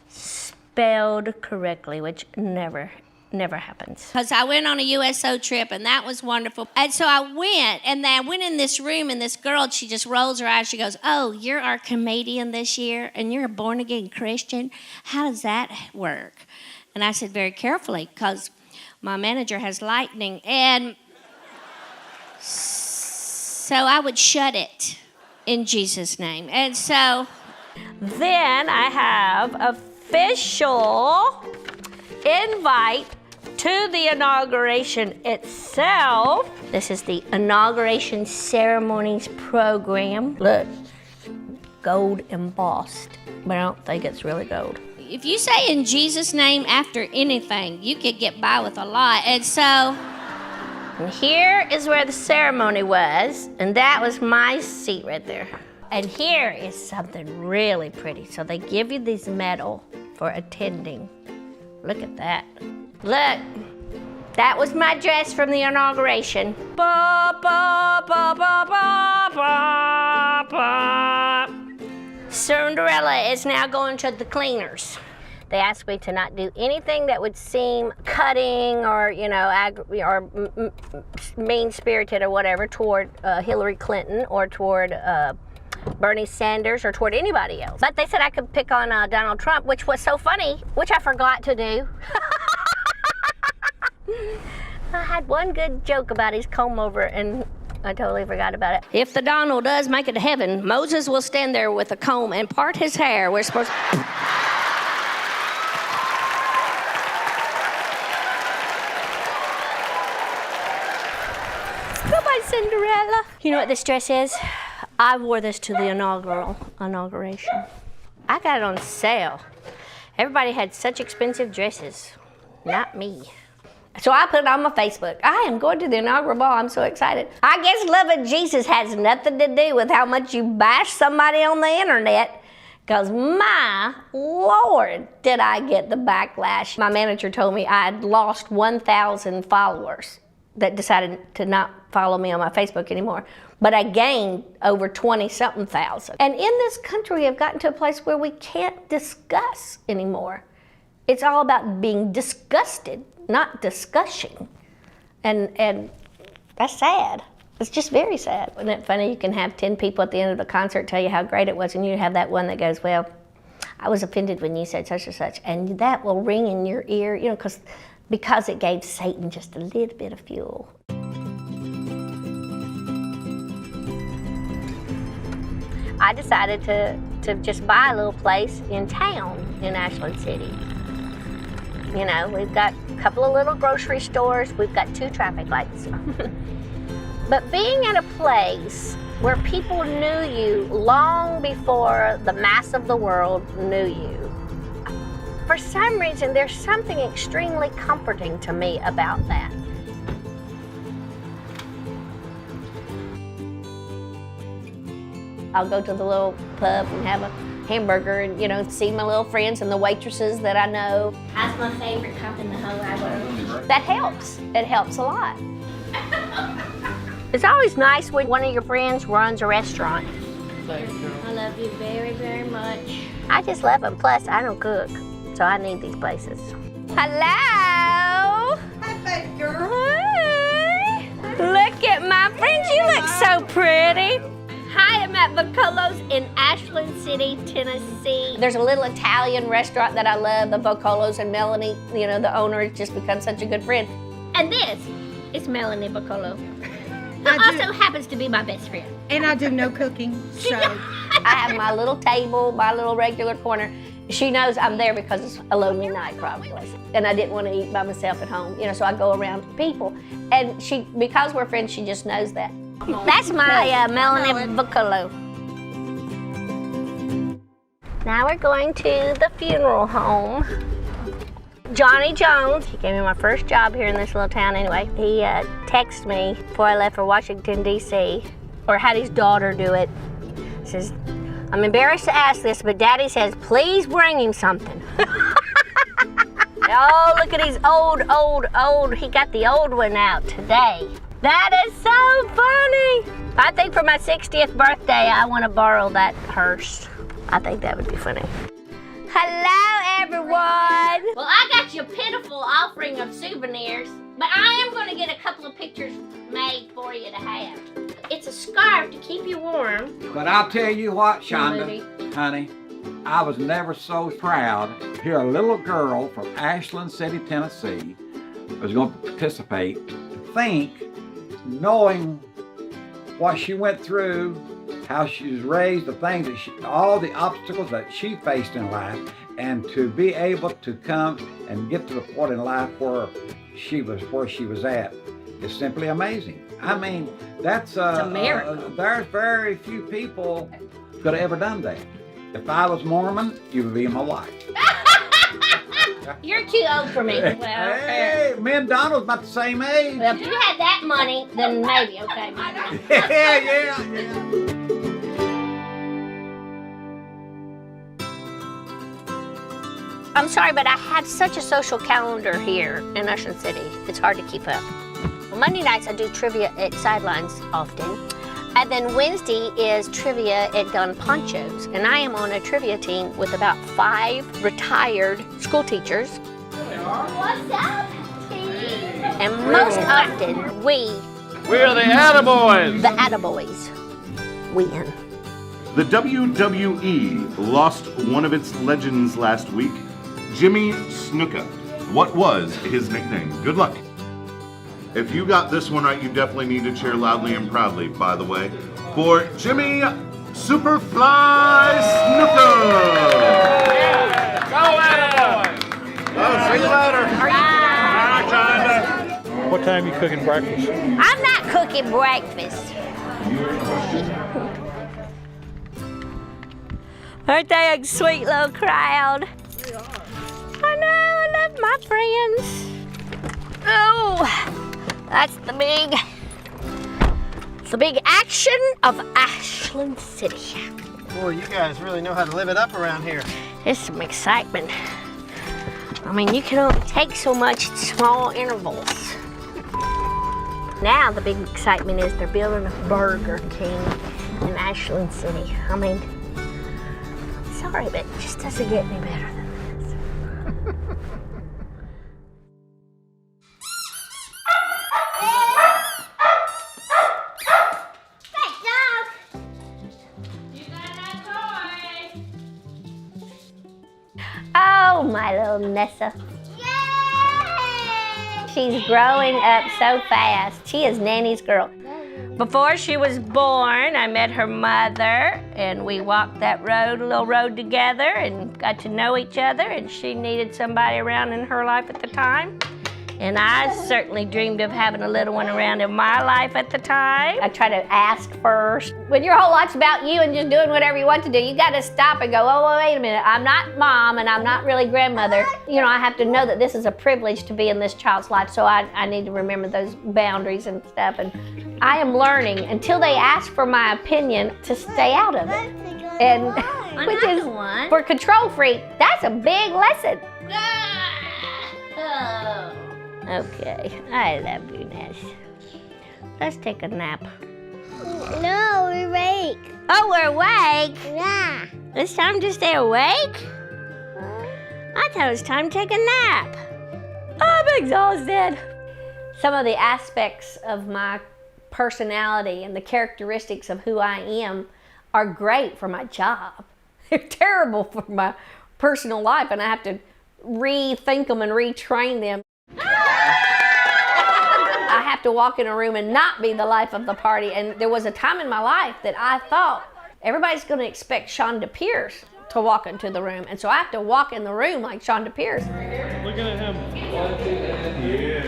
spelled correctly, which never happens. Because I went on a USO trip, and that was wonderful. And so I went in this room, and this girl, she just rolls her eyes. She goes, "Oh, you're our comedian this year, and you're a born-again Christian? How does that work?" And I said, "Very carefully, because my manager has lightning." And so I would shut it in Jesus' name. And so then I have official invite to the inauguration itself. This is the inauguration ceremonies program. Look, gold embossed, but I don't think it's really gold. If you say in Jesus' name after anything, you could get by with a lot. And so and here is where the ceremony was, and that was my seat right there. And here is something really pretty. So they give you this medal for attending. Look at that. Look, that was my dress from the inauguration. Ba, ba, ba, ba, ba, ba, ba. Cinderella is now going to the cleaners. They asked me to not do anything that would seem cutting or, mean-spirited or whatever toward Hillary Clinton or toward Bernie Sanders or toward anybody else. But they said I could pick on Donald Trump, which was so funny, which I forgot to do. I had one good joke about his comb over, and I totally forgot about it. If the Donald does make it to heaven, Moses will stand there with a comb and part his hair. We're supposed to... Goodbye, Cinderella. You know what this dress is? I wore this to the inauguration. I got it on sale. Everybody had such expensive dresses. Not me. So I put it on my Facebook. I am going to the inaugural ball. I'm so excited. I guess loving Jesus has nothing to do with how much you bash somebody on the internet, because my Lord, did I get the backlash. My manager told me I had lost 1,000 followers that decided to not follow me on my Facebook anymore. But I gained over 20-something thousand. And in this country, we have gotten to a place where we can't discuss anymore. It's all about being disgusted, not discussing. And that's sad. It's just very sad. Isn't it funny? You can have 10 people at the end of the concert tell you how great it was, and you have that one that goes, "Well, I was offended when you said such and such." And that will ring in your ear, because it gave Satan just a little bit of fuel. I decided to just buy a little place in town in Ashland City. We've got a couple of little grocery stores, we've got 2 traffic lights. But being at a place where people knew you long before the mass of the world knew you, for some reason, there's something extremely comforting to me about that. I'll go to the little pub and have a hamburger and, see my little friends and the waitresses that I know. That's my favorite cup in the whole wide world. That helps. It helps a lot. It's always nice when one of your friends runs a restaurant. I love you very, very much. I just love them. Plus, I don't cook, so I need these places. Hello. Hi, baby girl. Hi. Look at my friends. You look so pretty. Hi, at Vocolo's in Ashland City, Tennessee. There's a little Italian restaurant that I love, the Vocolo's, and Melanie, you know, the owner, has just become such a good friend. And this is Melanie Vocolo, who also happens to be my best friend. And I do no cooking, so. I have my little table, my little regular corner. She knows I'm there because it's a lonely night, probably. And I didn't want to eat by myself at home, you know, so I go around people. And she, because we're friends, she just knows that. That's my Melanie Vocolo. Now we're going to the funeral home. Johnny Jones, he gave me my first job here in this little town anyway. He texted me before I left for Washington, D.C., or had his daughter do it. He says, I'm embarrassed to ask this, but Daddy says, please bring him something. Oh, look at his old. He got the old one out today. That is so funny. I think for my 60th birthday, I want to borrow that hearse. I think that would be funny. Hello, everyone. Well, I got you a pitiful offering of souvenirs, but I am going to get a couple of pictures made for you to have. It's a scarf to keep you warm. But I'll tell you what, Chonda, honey, I was never so proud to hear a little girl from Ashland City, Tennessee, was going to participate, to think, knowing what she went through, how she was raised, the things that all the obstacles that she faced in life, and to be able to come and get to the point in life where she was at is simply amazing. I mean, that's a miracle. There's very few people could have ever done that. If I was Mormon, you would be my wife. You're too old for me. Well, hey, me and Donald's about the same age. Well, if you had that money, then maybe, okay. Yeah. I'm sorry, but I have such a social calendar here in Ashland City. It's hard to keep up. Monday nights, I do trivia at Sidelines often. And then Wednesday is trivia at Gun Ponchos. And I am on a trivia team with about 5 retired school teachers. What's up, team? And most often, we're the Attaboys. The Attaboys win. The WWE lost one of its legends last week, Jimmy Snuka. What was his nickname? Good luck. If you got this one right, you definitely need to cheer loudly and proudly, by the way, for Jimmy Superfly Snuka. Go Attaboys! Oh, see you later. Bye, Chonda. What time are you cooking breakfast? I'm not cooking breakfast. Aren't they a sweet little crowd? I know, I love my friends. Oh, that's the big action of Ashland City. Boy, you guys really know how to live it up around here. There's some excitement. I mean, you can only take so much in small intervals. Now the big excitement is they're building a Burger King in Ashland City. I mean, sorry, but it just doesn't get any better than this. Oh, my little Nessa. Yay! She's growing up so fast. She is Nanny's girl. Before she was born, I met her mother, and we walked that little road together and got to know each other, and she needed somebody around in her life at the time. And I certainly dreamed of having a little one around in my life at the time. I try to ask first. When your whole life's about you and just doing whatever you want to do, you got to stop and go, oh, wait a minute, I'm not mom and I'm not really grandmother. You know, I have to know that this is a privilege to be in this child's life, so I need to remember those boundaries and stuff. And I am learning, until they ask for my opinion, to stay out of it. And which is, for control freak, that's a big lesson. Oh. Okay, I love you, Ness. Let's take a nap. No, we're awake. Oh, we're awake? Yeah. It's time to stay awake? I thought it was time to take a nap. I'm exhausted. Some of the aspects of my personality and the characteristics of who I am are great for my job. They're terrible for my personal life, and I have to rethink them and retrain them. I have to walk in a room and not be the life of the party. And there was a time in my life that I thought everybody's going to expect Chonda Pierce to walk into the room, and so I have to walk in the room like Chonda Pierce. Look at him. Yes.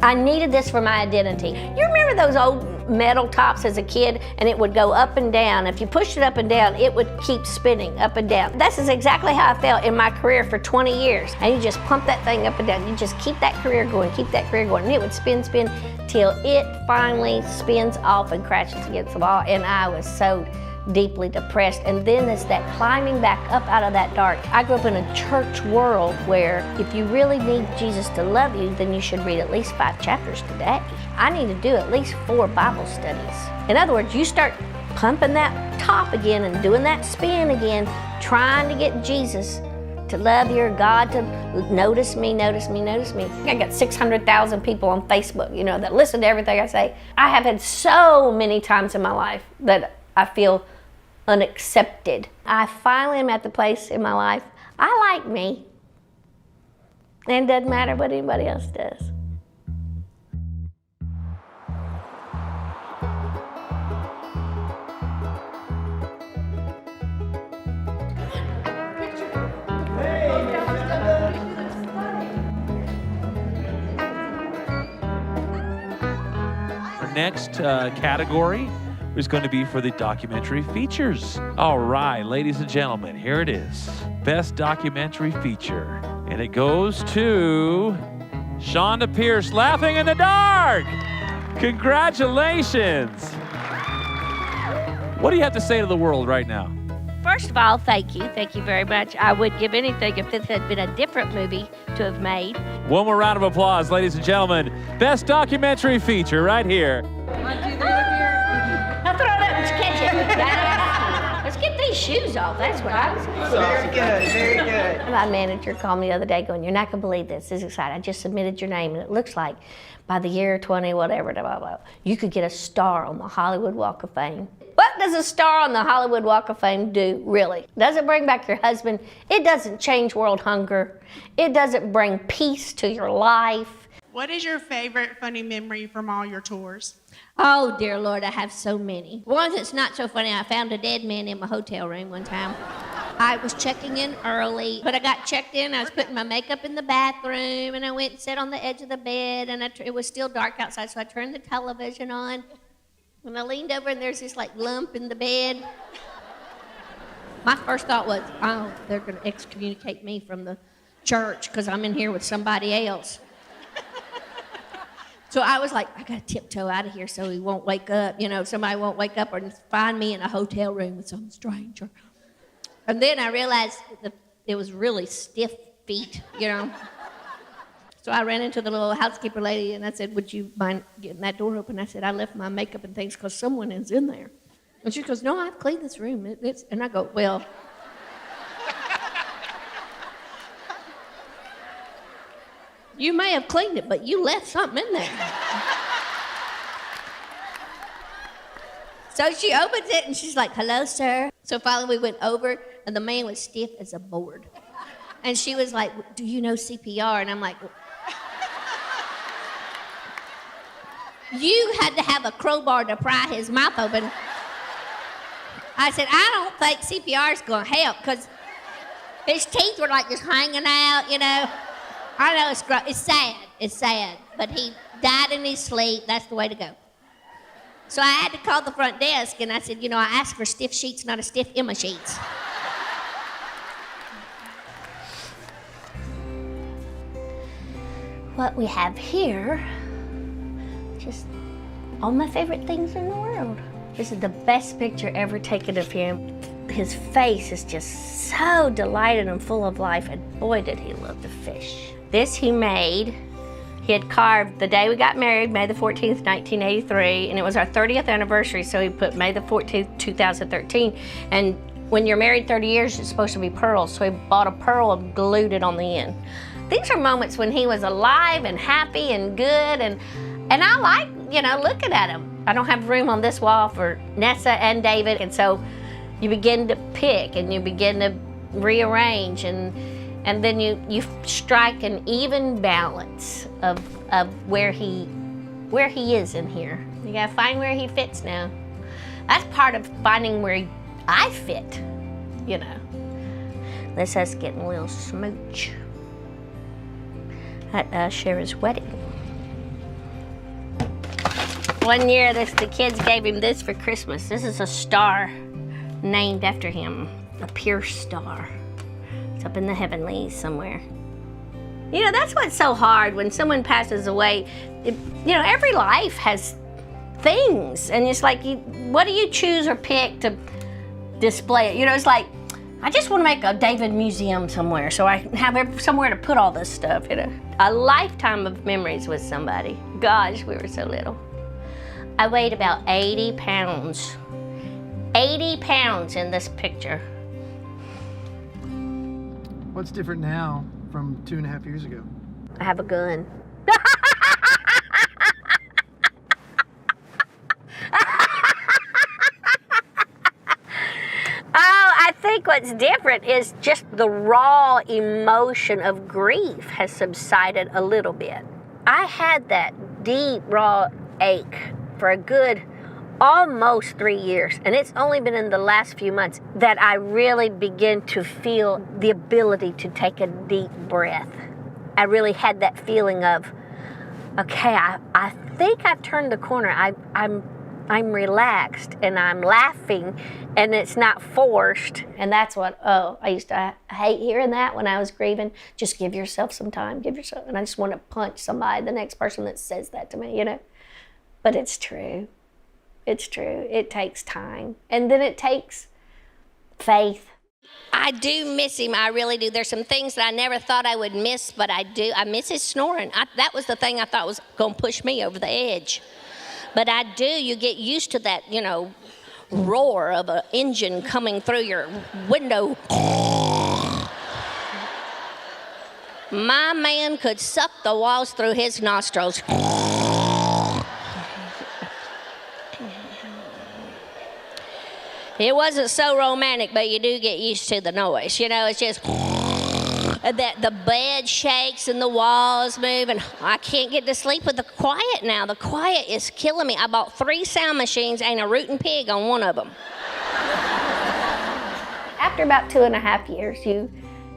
I needed this for my identity. You remember those old metal tops as a kid, and it would go up and down? If you pushed it up and down, it would keep spinning up and down. This is exactly how I felt in my career for 20 years. And you just pump that thing up and down. You just keep that career going, keep that career going. And it would spin, spin, till it finally spins off and crashes against the wall. And I was so deeply depressed. And then it's that climbing back up out of that dark. I grew up in a church world where if you really need Jesus to love you, then you should read at least 5 chapters today. I need to do at least 4 Bible studies. In other words, you start pumping that top again and doing that spin again, trying to get Jesus to love your God, to notice me, notice me, notice me. I got 600,000 people on Facebook, you know, that listen to everything I say. I have had so many times in my life that I feel unaccepted. I finally am at the place in my life, I like me. And it doesn't matter what anybody else does. Our next category is going to be for the documentary features. All right, ladies and gentlemen, here it is. Best documentary feature. And it goes to Chonda Pierce, Laughing in the Dark. Congratulations. What do you have to say to the world right now? First of all, thank you. Thank you very much. I would give anything if this had been a different movie to have made. One more round of applause, ladies and gentlemen. Best documentary feature right here. I'll throw it up and catch it. Let's get these shoes off. That's what I was saying. Very good, very good. My manager called me the other day going, you're not going to believe this. This is exciting. I just submitted your name, and it looks like by the year 20, whatever, blah, blah, blah, you could get a star on the Hollywood Walk of Fame. What does a star on the Hollywood Walk of Fame do, really? Does it bring back your husband? It doesn't change world hunger. It doesn't bring peace to your life. What is your favorite funny memory from all your tours? Oh, dear Lord, I have so many. One that's not so funny, I found a dead man in my hotel room one time. I was checking in early, but I got checked in. I was putting my makeup in the bathroom, and I went and sat on the edge of the bed, and it was still dark outside, so I turned the television on, and I leaned over, and there's this, like, lump in the bed. My first thought was, oh, they're going to excommunicate me from the church because I'm in here with somebody else. So I was like, I got to tiptoe out of here so he won't wake up. You know, somebody won't wake up or find me in a hotel room with some stranger. And then I realized that it was really stiff feet, you know. So I ran into the little housekeeper lady and I said, would you mind getting that door open? I said, I left my makeup and things because someone is in there. And she goes, no, I've cleaned this room. And I go, well. You may have cleaned it, but you left something in there. So she opens it and she's like, hello, sir. So finally we went over and the man was stiff as a board. And she was like, do you know CPR? And I'm like, you had to have a crowbar to pry his mouth open. I said, I don't think CPR is going to help because his teeth were like just hanging out, you know. I know it's sad, but he died in his sleep. That's the way to go. So I had to call the front desk, and I said, you know, I asked for stiff sheets, not a stiff Emma sheets. What we have here, just all my favorite things in the world. This is the best picture ever taken of him. His face is just so delighted and full of life, and boy, did he love to fish. This he made. He had carved the day we got married, May the 14th, 1983, and it was our 30th anniversary, so he put May the 14th, 2013. And when you're married 30 years, it's supposed to be pearls, so he bought a pearl and glued it on the end. These are moments when he was alive and happy and good, and I like, you know, looking at him. I don't have room on this wall for Nessa and David. And so you begin to pick and you begin to rearrange, and then you strike an even balance of where he is in here. You gotta find where he fits now. That's part of finding where I fit, you know. That's us getting a little smooch at Shara's wedding. One year, the kids gave him this for Christmas. This is a star named after him, a pure star. It's up in the heavenlies somewhere. You know, that's what's so hard when someone passes away. You know, every life has things, and it's like, what do you choose or pick to display it? You know, it's like, I just want to make a David museum somewhere so I can have somewhere to put all this stuff, you know. A lifetime of memories with somebody. Gosh, we were so little. I weighed about 80 pounds. 80 pounds in this picture. What's different now from 2.5 years ago? I have a gun. I think what's different is just the raw emotion of grief has subsided a little bit. I had that deep, raw ache for a good almost 3 years, and it's only been in the last few months that I really begin to feel the ability to take a deep breath. I really had that feeling of, okay, I think I've turned the corner. I'm relaxed and I'm laughing and it's not forced. And that's what, I used to hate hearing that when I was grieving. Just give yourself some time, give yourself, and I just want to punch somebody, the next person that says that to me, you know. But it's true. It's true. It takes time. And then it takes faith. I do miss him. I really do. There's some things that I never thought I would miss, but I do. I miss his snoring. That was the thing I thought was going to push me over the edge. But I do. You get used to that, you know, roar of an engine coming through your window. My man could suck the walls through his nostrils. It wasn't so romantic, but you do get used to the noise. You know, it's just that the bed shakes and the walls move, and I can't get to sleep with the quiet now. The quiet is killing me. I bought 3 sound machines, ain't a rootin' pig on one of them. After about 2.5 years,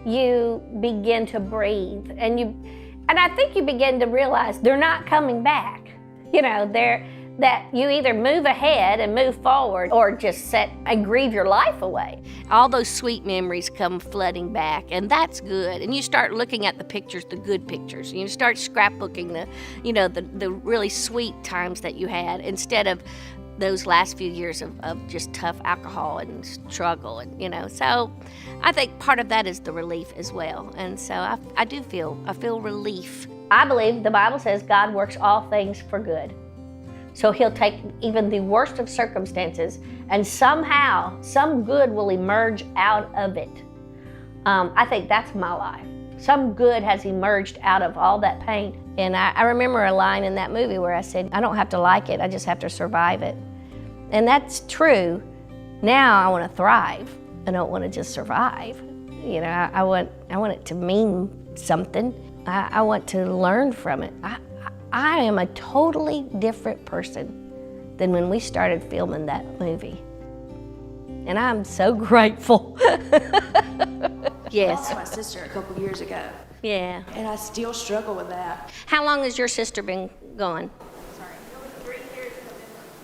you begin to breathe, and I think you begin to realize they're not coming back. You know, that you either move ahead and move forward or just sit and grieve your life away. All those sweet memories come flooding back, and that's good. And you start looking at the pictures, the good pictures. You start scrapbooking the really sweet times that you had instead of those last few years of just tough alcohol and struggle, and you know. So I think part of that is the relief as well. And so I feel relief. I believe the Bible says God works all things for good. So he'll take even the worst of circumstances, and somehow some good will emerge out of it. I think that's my life. Some good has emerged out of all that pain. And I remember a line in that movie where I said, I don't have to like it, I just have to survive it. And that's true. Now I want to thrive. I don't want to just survive. You know, I want it to mean something. I want to learn from it. I am a totally different person than when we started filming that movie. And I'm so grateful. Yes. I lost my sister a couple years ago. Yeah. And I still struggle with that. How long has your sister been gone?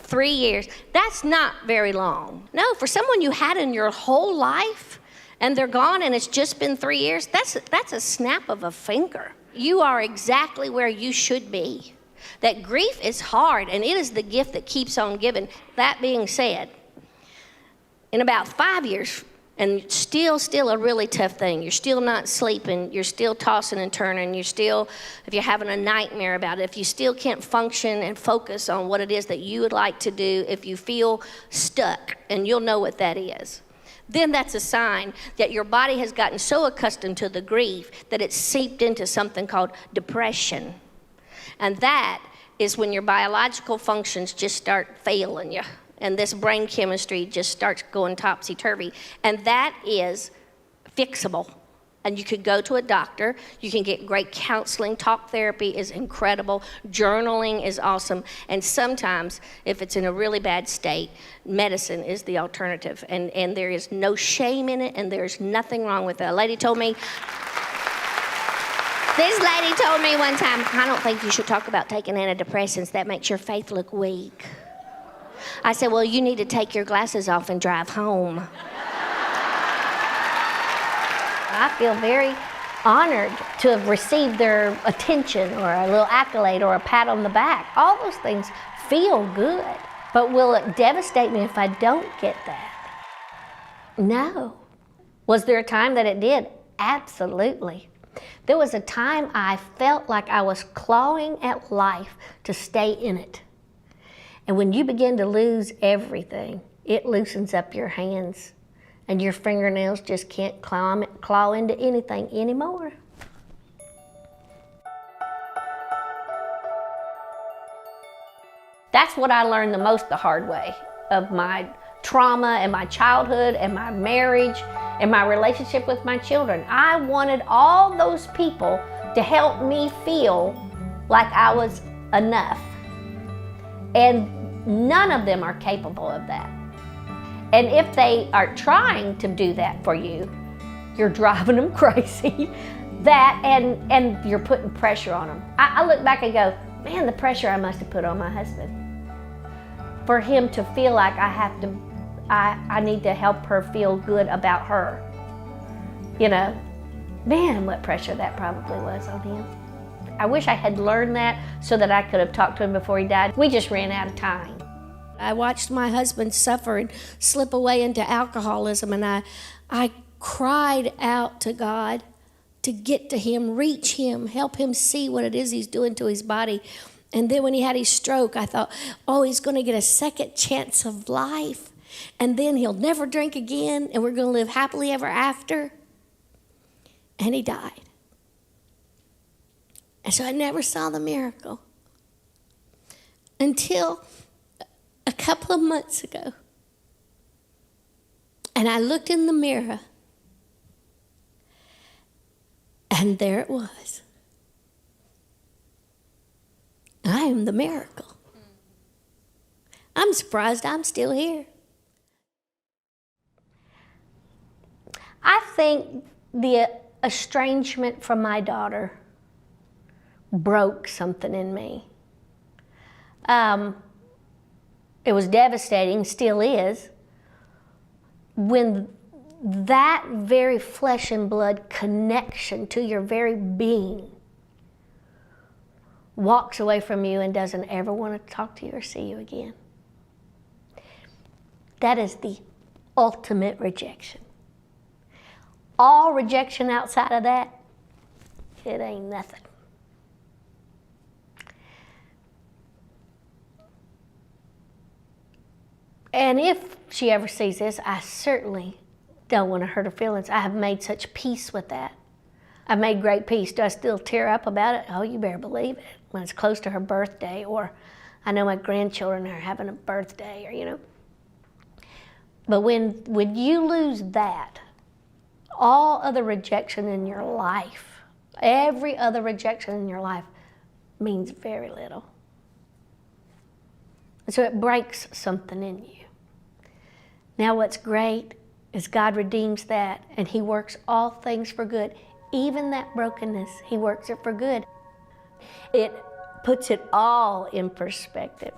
3 years. That's not very long. No, for someone you had in your whole life and they're gone and it's just been 3 years, that's a snap of a finger. You are exactly where you should be. That grief is hard, and it is the gift that keeps on giving. That being said, in about 5 years, and still a really tough thing, you're still not sleeping, you're still tossing and turning, if you're having a nightmare about it, if you still can't function and focus on what it is that you would like to do, if you feel stuck, and you'll know what that is, then that's a sign that your body has gotten so accustomed to the grief that it's seeped into something called depression. And that is when your biological functions just start failing you, and this brain chemistry just starts going topsy-turvy, and that is fixable. And you could go to a doctor, you can get great counseling, talk therapy is incredible, journaling is awesome, and sometimes, if it's in a really bad state, medicine is the alternative, and there is no shame in it, and there's nothing wrong with it. This lady told me one time, I don't think you should talk about taking antidepressants, that makes your faith look weak. I said, well, you need to take your glasses off and drive home. I feel very honored to have received their attention or a little accolade or a pat on the back. All those things feel good, but will it devastate me if I don't get that? No. Was there a time that it did? Absolutely. There was a time I felt like I was clawing at life to stay in it. And when you begin to lose everything, it loosens up your hands. And your fingernails just can't claw into anything anymore. That's what I learned the most the hard way of my trauma and my childhood and my marriage and my relationship with my children. I wanted all those people to help me feel like I was enough. And none of them are capable of that. And if they are trying to do that for you, you're driving them crazy. And you're putting pressure on them. I look back and go, man, the pressure I must have put on my husband. For him to feel like I need to help her feel good about her. You know, man, what pressure that probably was on him. I wish I had learned that so that I could have talked to him before he died. We just ran out of time. I watched my husband suffer and slip away into alcoholism, and I cried out to God to get to him, reach him, help him see what it is he's doing to his body. And then when he had his stroke, I thought, oh, he's going to get a second chance of life, and then he'll never drink again, and we're going to live happily ever after. And he died. And so I never saw the miracle until a couple of months ago. And I looked in the mirror, and there it was. I am the miracle. I'm surprised I'm still here. I think the estrangement from my daughter broke something in me. It was devastating, still is, when that very flesh and blood connection to your very being walks away from you and doesn't ever want to talk to you or see you again. That is the ultimate rejection. All rejection outside of that, it ain't nothing. And if she ever sees this, I certainly don't want to hurt her feelings. I have made such peace with that. I've made great peace. Do I still tear up about it? Oh, you better believe it. When it's close to her birthday, or I know my grandchildren are having a birthday, or, you know. But when you lose that, all other rejection in your life, every other rejection in your life means very little. And so it breaks something in you. Now what's great is God redeems that, and He works all things for good. Even that brokenness, He works it for good. It puts it all in perspective.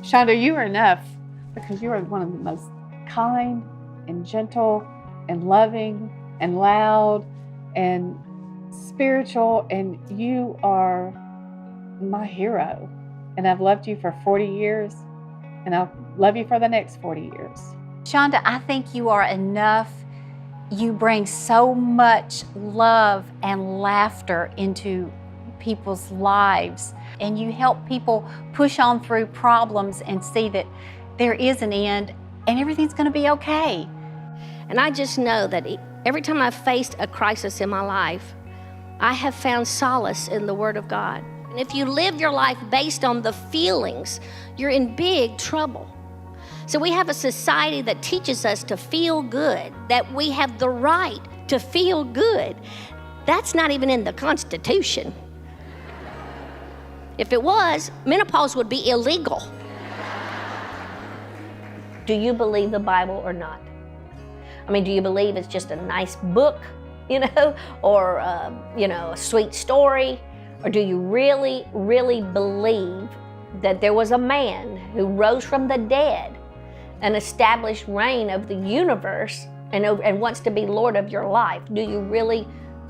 Chonda, you are enough because you are one of the most kind and gentle and loving and loud and spiritual, and you are my hero. And I've loved you for 40 years, and I'll love you for the next 40 years. Chonda, I think you are enough. You bring so much love and laughter into people's lives, and you help people push on through problems and see that there is an end and everything's going to be okay. And I just know that every time I've faced a crisis in my life, I have found solace in the Word of God. And if you live your life based on the feelings, you're in big trouble. So we have a society that teaches us to feel good, that we have the right to feel good. That's not even in the Constitution. If it was, menopause would be illegal. Do you believe the Bible or not? I mean, do you believe it's just a nice book, or, a sweet story? Or do you really, really believe that there was a man who rose from the dead and established reign of the universe and wants to be Lord of your life? Do you really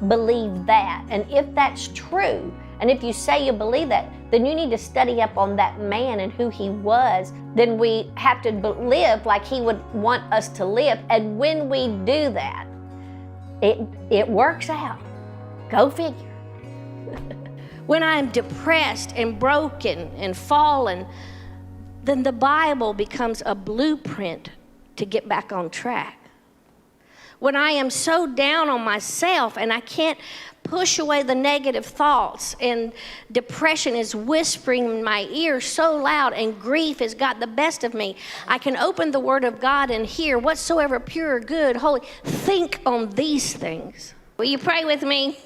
believe that? And if that's true, and if you say you believe that, then you need to study up on that man and who he was. Then we have to live like he would want us to live. And when we do that, it works out. Go figure. When I'm depressed and broken and fallen, then the Bible becomes a blueprint to get back on track. When I am so down on myself and I can't push away the negative thoughts and depression is whispering in my ear so loud and grief has got the best of me, I can open the Word of God and hear whatsoever pure, good, holy. Think on these things. Will you pray with me?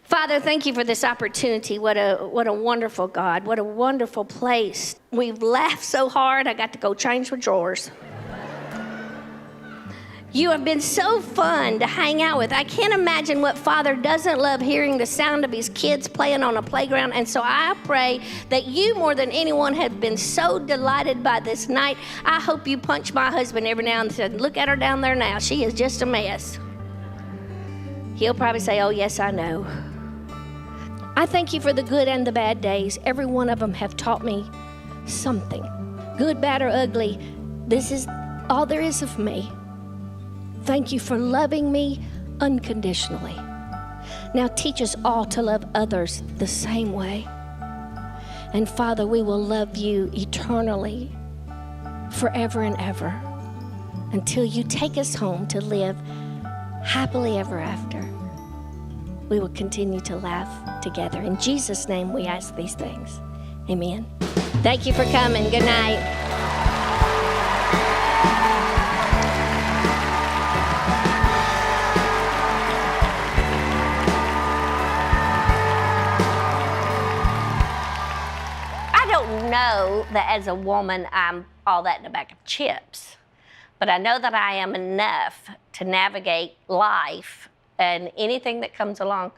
Father, thank you for this opportunity. What a wonderful God. What a wonderful place. We've laughed so hard, I got to go change my drawers. You have been so fun to hang out with. I can't imagine what father doesn't love hearing the sound of his kids playing on a playground. And so I pray that you, more than anyone, have been so delighted by this night. I hope you punch my husband every now and then. Look at her down there now. She is just a mess. He'll probably say, oh, yes, I know. I thank you for the good and the bad days. Every one of them have taught me something. Good, bad, or ugly, this is all there is of me. Thank you for loving me unconditionally. Now teach us all to love others the same way. And Father, we will love you eternally, forever and ever, until you take us home to live happily ever after. We will continue to laugh together. In Jesus' name we ask these things. Amen. Thank you for coming. Good night. I don't know that as a woman I'm all that in a bag of chips, but I know that I am enough to navigate life and anything that comes along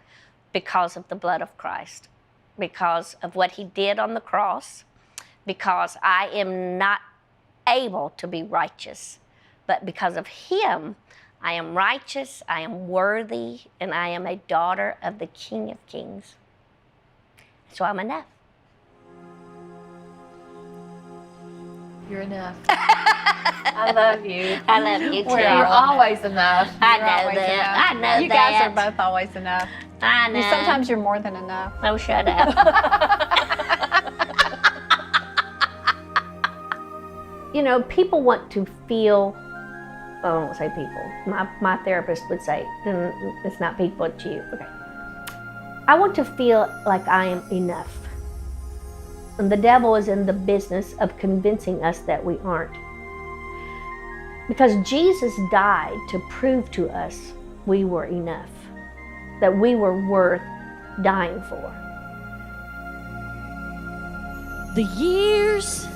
because of the blood of Christ, because of what he did on the cross, because I am not able to be righteous, but because of him, I am righteous, I am worthy, and I am a daughter of the King of Kings. So I'm enough. You're enough. I love you. I love you too. You're always enough. I know that. I know that. You guys are both always enough. I know. Sometimes you're more than enough. Oh, shut up. People want to feel, I won't say people. My therapist would say, it's not people, it's you. Okay. I want to feel like I am enough. And the devil is in the business of convincing us that we aren't. Because Jesus died to prove to us we were enough, that we were worth dying for. The years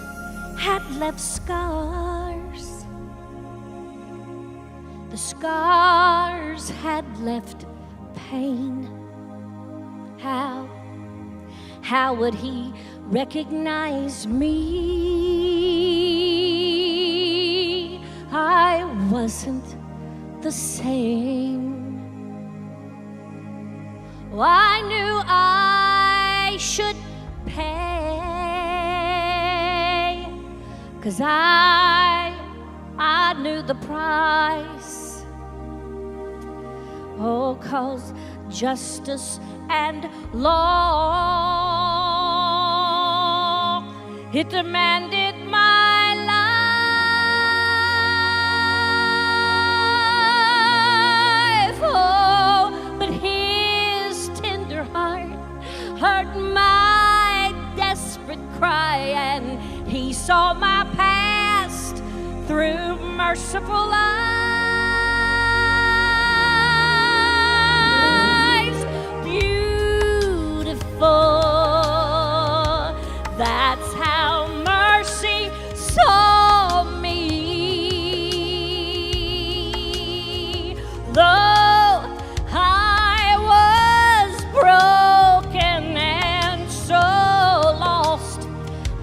had left scars. The scars had left pain. How would he recognize me? I wasn't the same. Oh, I knew I should pay, 'cause I knew the price. Oh, 'cause justice and law, it demanded my life. Oh, but orphan cry, and he saw my past through merciful eyes. Beautiful, that's how mercy saw me. Though I was broken and so lost,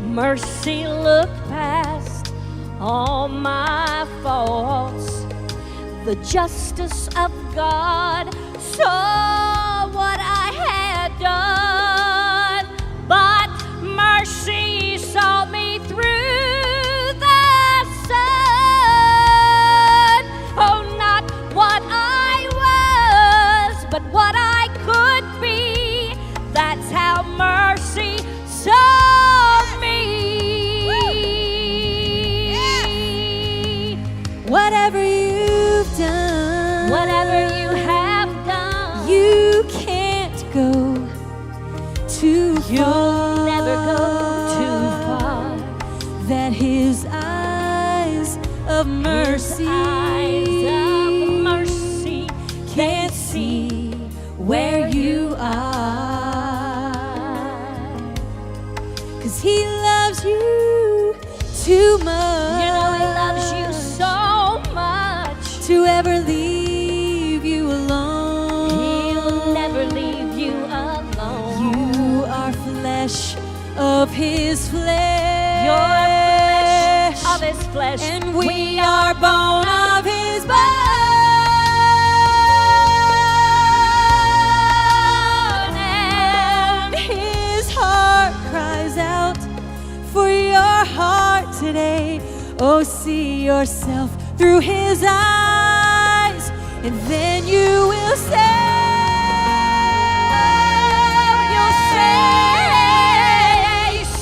mercy looked past all my faults. The justice of God saw what I had done, but mercy saw me through the sun. Oh, not what I was, but what I could be. That's how mercy saw me. Whatever you've done, Whatever you have done, you can't go too far. you'll never go too far. That his eyes of mercy, can't see where you are. 'Cause he loves you too much. You know he loves you so much to ever leave you alone. He'll never leave you alone. You are flesh of his flesh. You're flesh of his flesh, and we are bone of his bone. And his heart cries out for your heart today. Oh, see yourself through his eyes, and then you will say,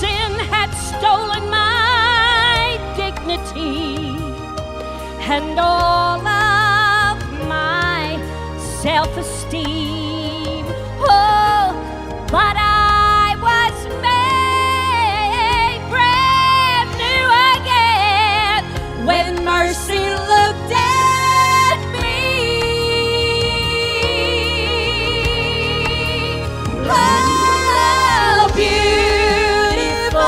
sin had stolen my dignity and all of my self-esteem. Oh, but I was made brand new again when mercy looked at me. Oh, beautiful,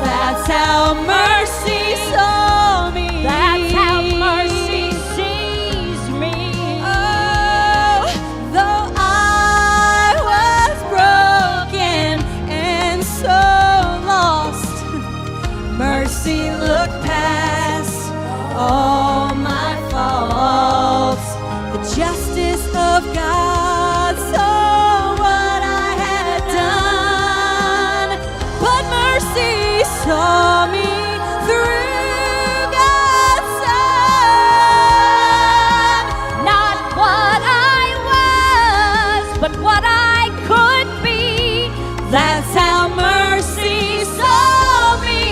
that's how mercy saw me. That's how mercy sees me. Oh, though I was broken and so lost, mercy looked past all my faults. The justice of God saw what I had done, but mercy saw me through God's Son. Not what I was, but what I could be. That's how mercy saw me.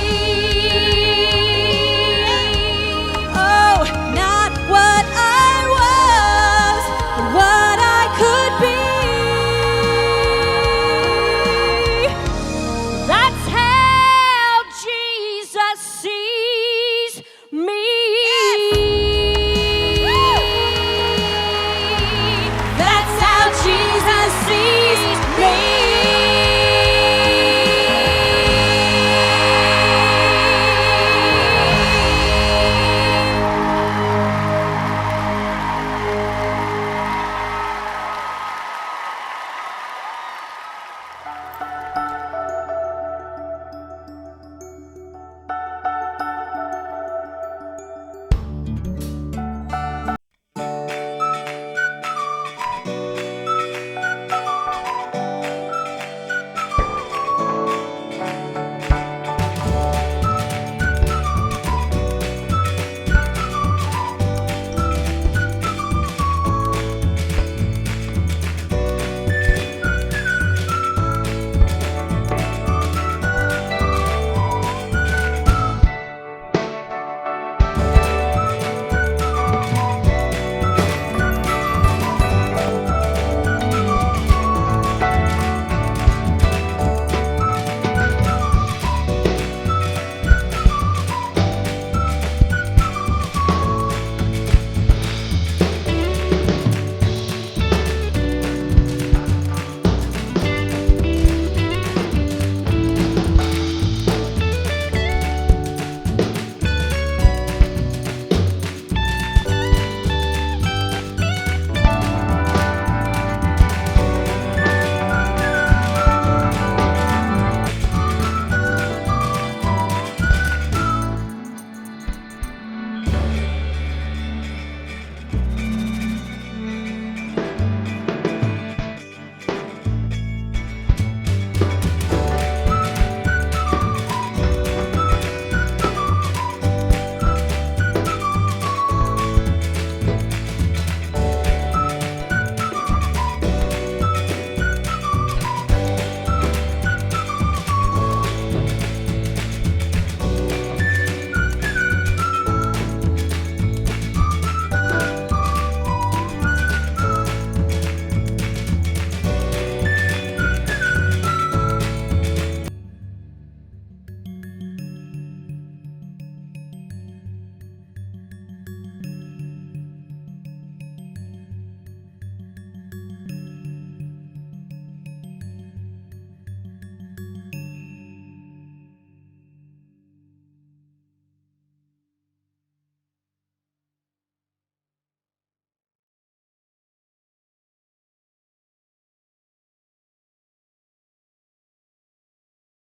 Oh, not what I was, but what I could be. That's how Jesus sees me. That's how Jesus sees me.